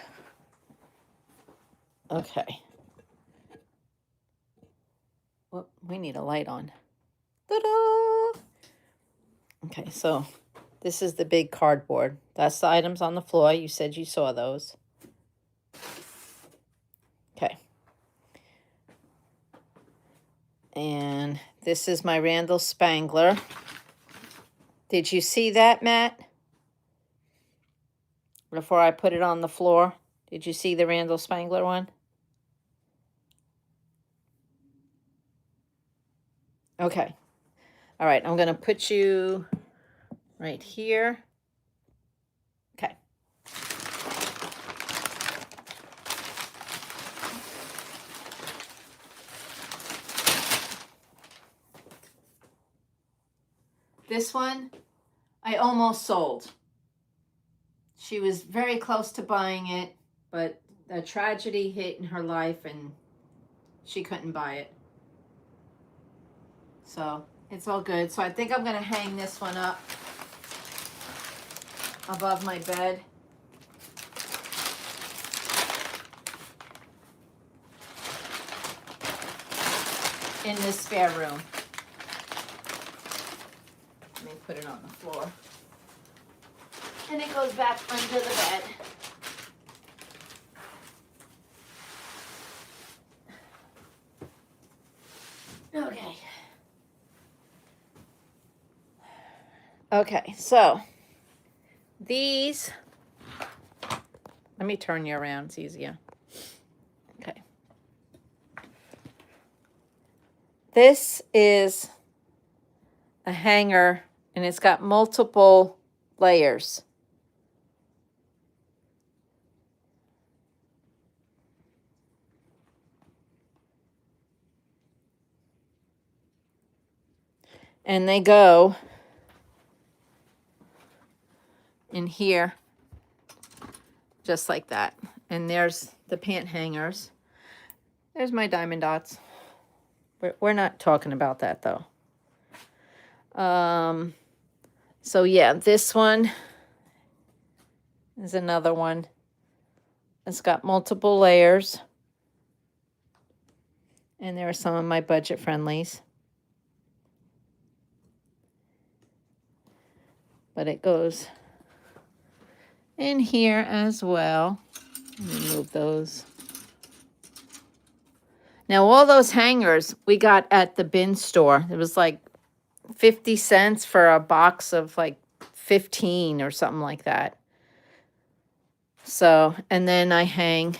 Okay. Well, we need a light on. Ta-da! Okay, so this is the big cardboard. That's the items on the floor. You said you saw those. Okay. And this is my Randall Spangler. Did you see that, Matt? Before I put it on the floor. Did you see the Randall Spangler one? Okay. All right, I'm going to put you right here. Okay. This one, I almost sold. She was very close to buying it, but a tragedy hit in her life and she couldn't buy it. So it's all good. So I think I'm going to hang this one up above my bed. In this spare room. Let me put it on the floor. And it goes back under the bed. Okay. Okay, so these, let me turn you around, it's easier. Okay. This is a hanger and it's got multiple layers. And they go in here, just like that. And there's the pant hangers. There's my diamond dots. We're not talking about that, though. So, yeah, this one is another one. It's got multiple layers. And there are some of my budget friendlies. But it goes in here as well. Let me move those. Now, all those hangers we got at the bin store. It was like 50 cents for a box of like 15 or something like that. So, and then I hang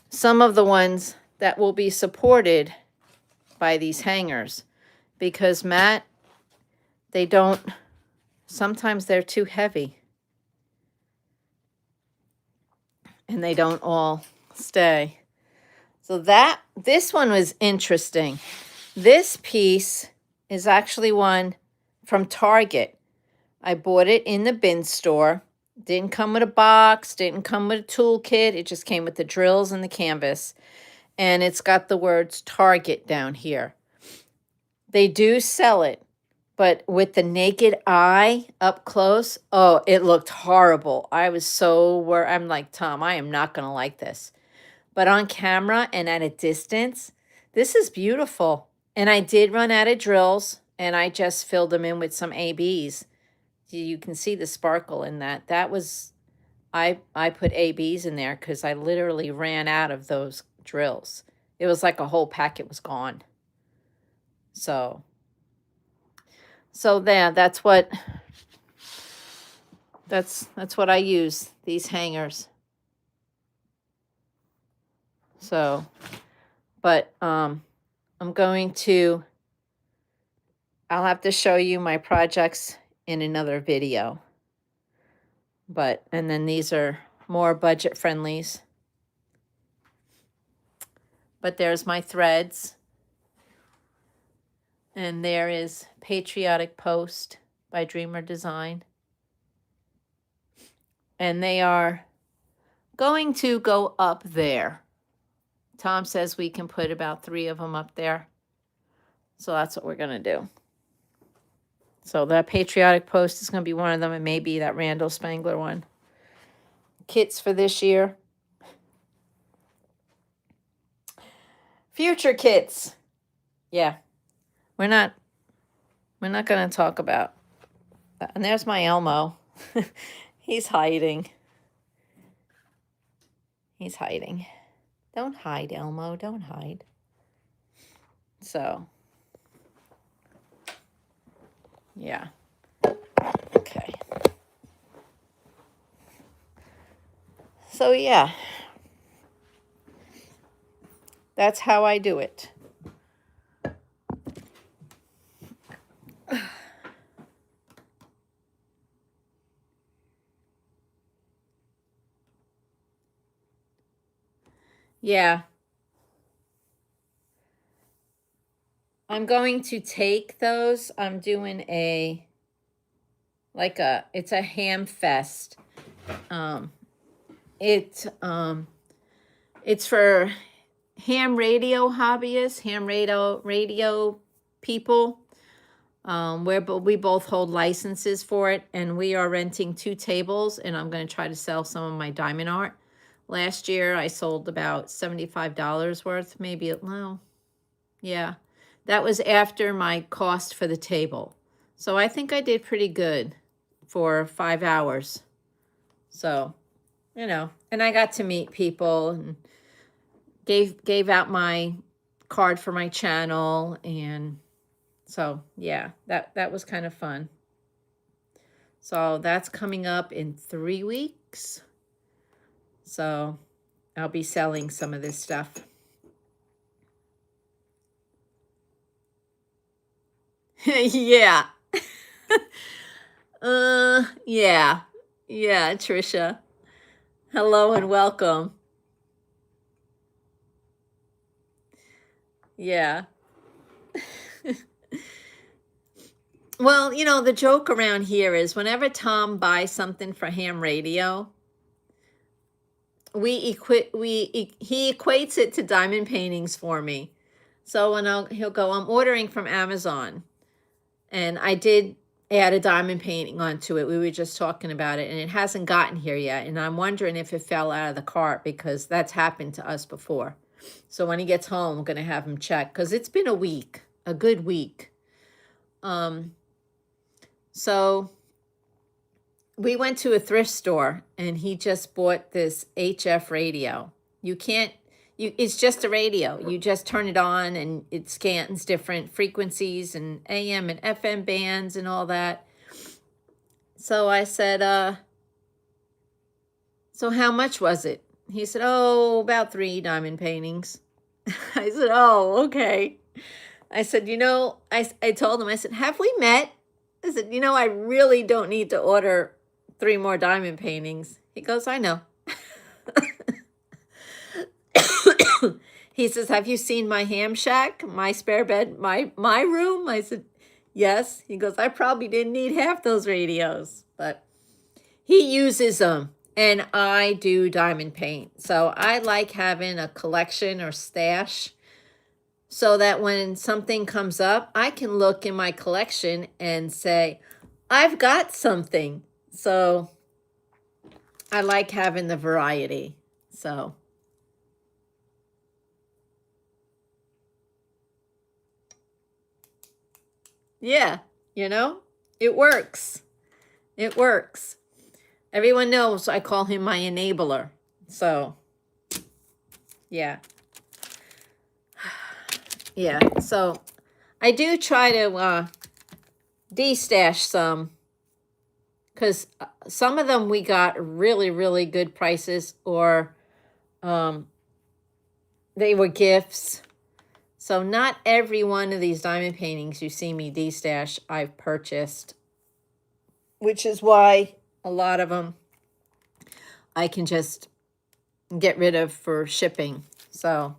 some of the ones that will be supported by these hangers. Because, Matt, they don't... Sometimes they're too heavy. And they don't all stay. So this one was interesting. This piece is actually one from Target. I bought it in the bin store. Didn't come with a box, didn't come with a toolkit. It just came with the drills and the canvas. And it's got the words Target down here. They do sell it. But with the naked eye up close, oh, it looked horrible. I was so worried. I'm like, Tom, I am not going to like this. But on camera and at a distance, this is beautiful. And I did run out of drills, and I just filled them in with some ABs. You can see the sparkle in that. That was, I put ABs in there because I literally ran out of those drills. It was like a whole packet was gone. So there, that's what I use, these hangers. So, but I'm going to, I'll have to show you my projects in another video. But, and then these are more budget friendlies. But there's my threads. And there is Patriotic Post by Dreamer Design. And they are going to go up there. Tom says we can put about 3 of them up there. So that's what we're going to do. So that Patriotic Post is going to be one of them, and maybe that Randall Spangler one. Kits for this year. Future kits. Yeah. We're not going to talk about that. And there's my Elmo. He's hiding. He's hiding. Don't hide, Elmo. Don't hide. So, yeah. Okay. So, yeah. That's how I do it. Yeah. I'm going to take those. I'm doing it's a ham fest. It's for ham radio hobbyists, ham radio people. We both hold licenses for it, and we are renting 2 tables, and I'm going to try to sell some of my diamond art. Last year, I sold about $75 worth, maybe, no, yeah. That was after my cost for the table. So I think I did pretty good for 5 hours. So, you know, and I got to meet people and gave out my card for my channel, and so yeah, that was kind of fun. So that's coming up in 3 weeks. So I'll be selling some of this stuff. Yeah. Yeah. Yeah, Trisha. Hello and welcome. Yeah. Well, you know, the joke around here is whenever Tom buys something for ham radio, he equates it to diamond paintings for me. So when he'll go, I'm ordering from Amazon, and I did add a diamond painting onto it. We were just talking about it, and it hasn't gotten here yet. And I'm wondering if it fell out of the cart, because that's happened to us before. So when he gets home, I'm going to have him check, because it's been a good week. So we went to a thrift store, and he just bought this HF radio. It's just a radio. You just turn it on, and it scans different frequencies and AM and FM bands and all that. So I said, so how much was it? He said, oh, about 3 diamond paintings. I said, oh, okay. I said, you know, I told him, I said, have we met? I said, you know, I really don't need to order 3 more diamond paintings. He goes, I know. He says, have you seen my ham shack, my spare bed, my room? I said, yes. He goes, I probably didn't need half those radios, but he uses them, and I do diamond paint. So I like having a collection or stash, so that when something comes up, I can look in my collection and say, I've got something. So I like having the variety. Yeah, you know, it works. It works. Everyone knows I call him my enabler. So, yeah. Yeah, so I do try to de-stash some, because some of them we got really, really good prices, or they were gifts. So not every one of these diamond paintings you see me de-stash I've purchased, which is why a lot of them I can just get rid of for shipping. So,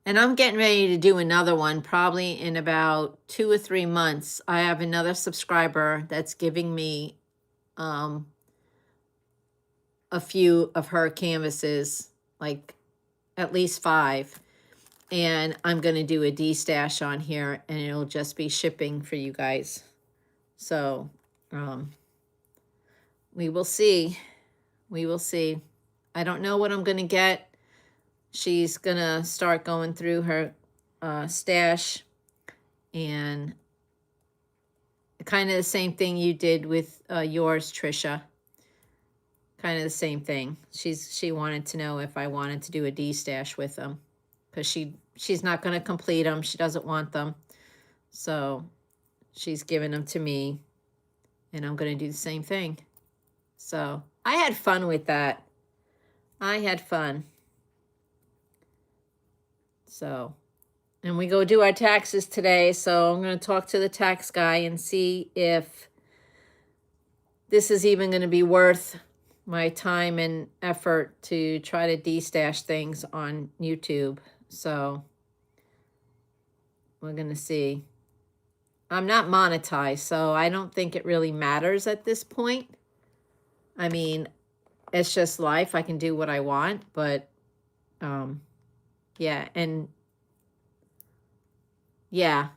and I'm getting ready to do another one probably in about 2 or 3 months. I have another subscriber that's giving me a few of her canvases, like at least 5. And I'm going to do a de-stash on here, and it'll just be shipping for you guys. So, we will see. We will see. I don't know what I'm going to get. She's going to start going through her stash, and kind of the same thing you did with yours, Trisha. Kind of the same thing. She wanted to know if I wanted to do a de-stash with them, because she's not going to complete them. She doesn't want them. So she's giving them to me, and I'm going to do the same thing. So I had fun with that. I had fun. So, and we go do our taxes today. So I'm going to talk to the tax guy and see if this is even going to be worth my time and effort to try to de-stash things on YouTube. So we're going to see. I'm not monetized, so I don't think it really matters at this point. I mean, it's just life. I can do what I want, but yeah, and yeah,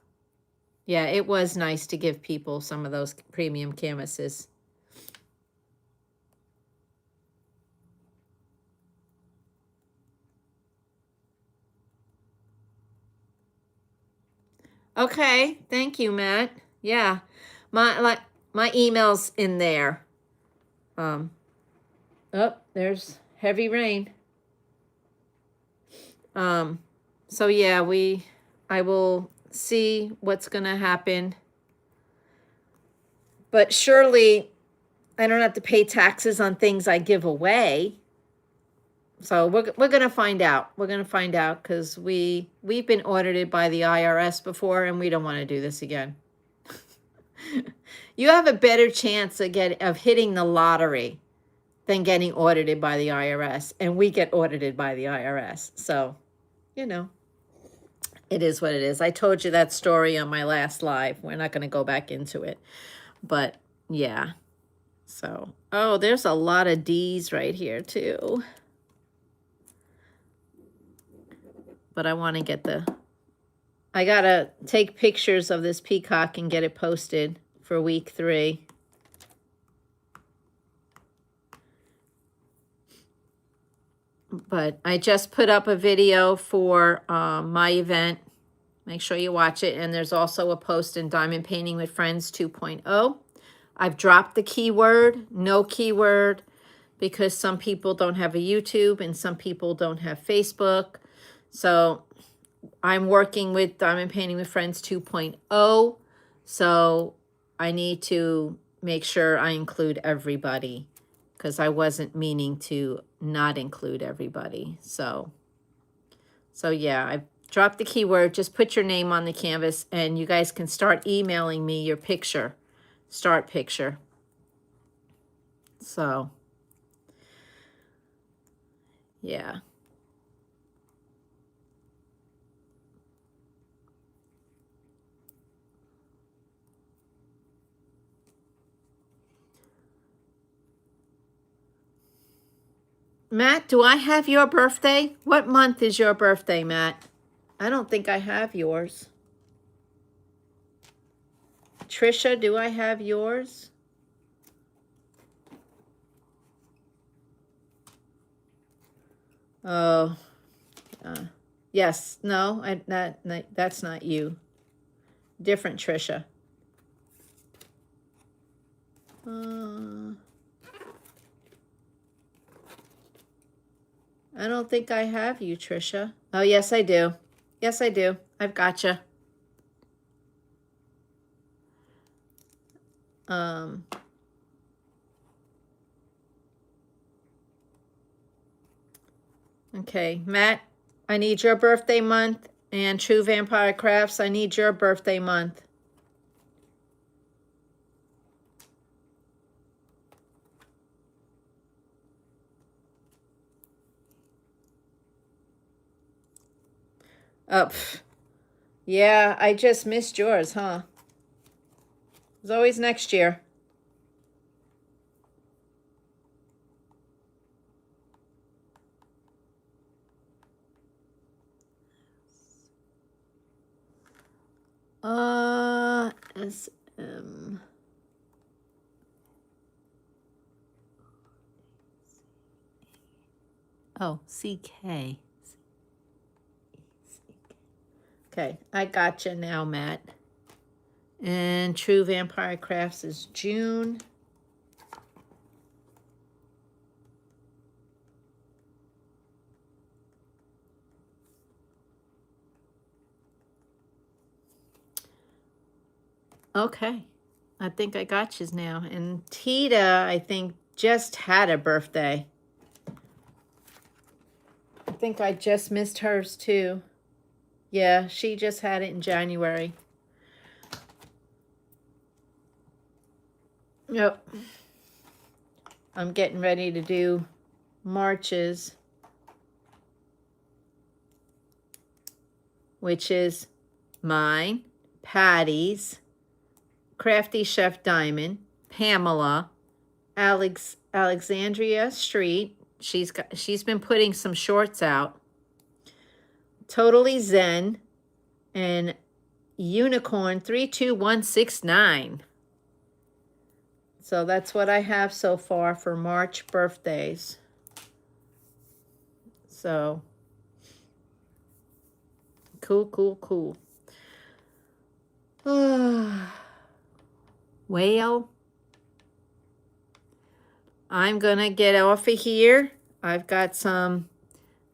it was nice to give people some of those premium canvases. Okay, thank you, Matt. Yeah, my email's in there. Oh, there's heavy rain. So yeah, I will see what's gonna happen. But surely I don't have to pay taxes on things I give away. So we're gonna find out. We're gonna find out, because we've been audited by the IRS before, and we don't want to do this again. You have a better chance of hitting the lottery than getting audited by the IRS, and we get audited by the IRS. So, you know, it is what it is. I told you that story on my last live. We're not going to go back into it, but yeah. So, oh, there's a lot of D's right here too. But I want to get I got to take pictures of this peacock and get it posted for week 3. But I just put up a video for my event. Make sure you watch it. And there's also a post in Diamond Painting with Friends 2.0. I've dropped the keyword, no keyword, because some people don't have a YouTube and some people don't have Facebook. So I'm working with Diamond Painting with Friends 2.0. So I need to make sure I include everybody, because I wasn't meaning to not include everybody. So yeah, I dropped the keyword. Just put your name on the canvas, and you guys can start emailing me your picture, start picture. So, yeah. Matt, do I have your birthday? What month is your birthday, Matt? I don't think I have yours. Trisha, do I have yours? Oh, Yes. No, that's not you. Different Trisha. I don't think I have you, Trisha. Oh, yes, I do. Yes, I do. I've gotcha. Okay, Matt, I need your birthday month, and True Vampire Crafts, I need your birthday month. Oh, yeah, I just missed yours, huh? It's always next year. SM. Oh, CK. Okay, I gotcha now, Matt. And True Vampire Crafts is June. Okay, I think I got you now. And Tita, I think, just had a birthday. I think I just missed hers too. Yeah, she just had it in January. Yep. I'm getting ready to do March's, which is mine, Patty's, Crafty Chef Diamond, Pamela, Alexandria Street. She's been putting some shorts out. Totally Zen, and Unicorn 32169. So that's what I have so far for March birthdays. So cool, cool, cool. Well, I'm gonna get off of here. I've got some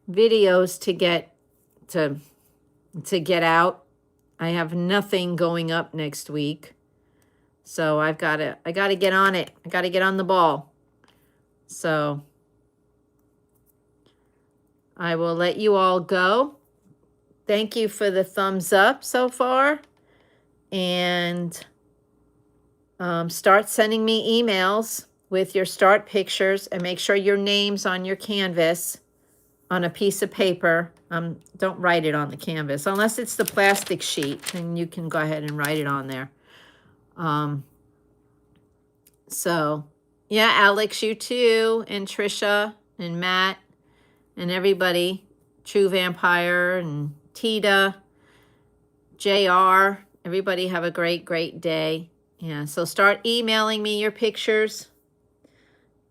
videos to get out. I have nothing going up next week. So I gotta get on it. I gotta get on the ball. So I will let you all go. Thank you for the thumbs up so far. And start sending me emails with your start pictures, and make sure your name's on your canvas on a piece of paper. Don't write it on the canvas unless it's the plastic sheet, and you can go ahead and write it on there. So yeah, Alex, you too, and Trisha and Matt and everybody, True Vampire and Tita, JR, everybody have a great, great day. Yeah, so start emailing me your pictures.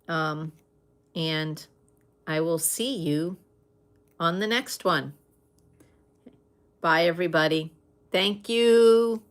And I will see you on the next one. Bye, everybody. Thank you.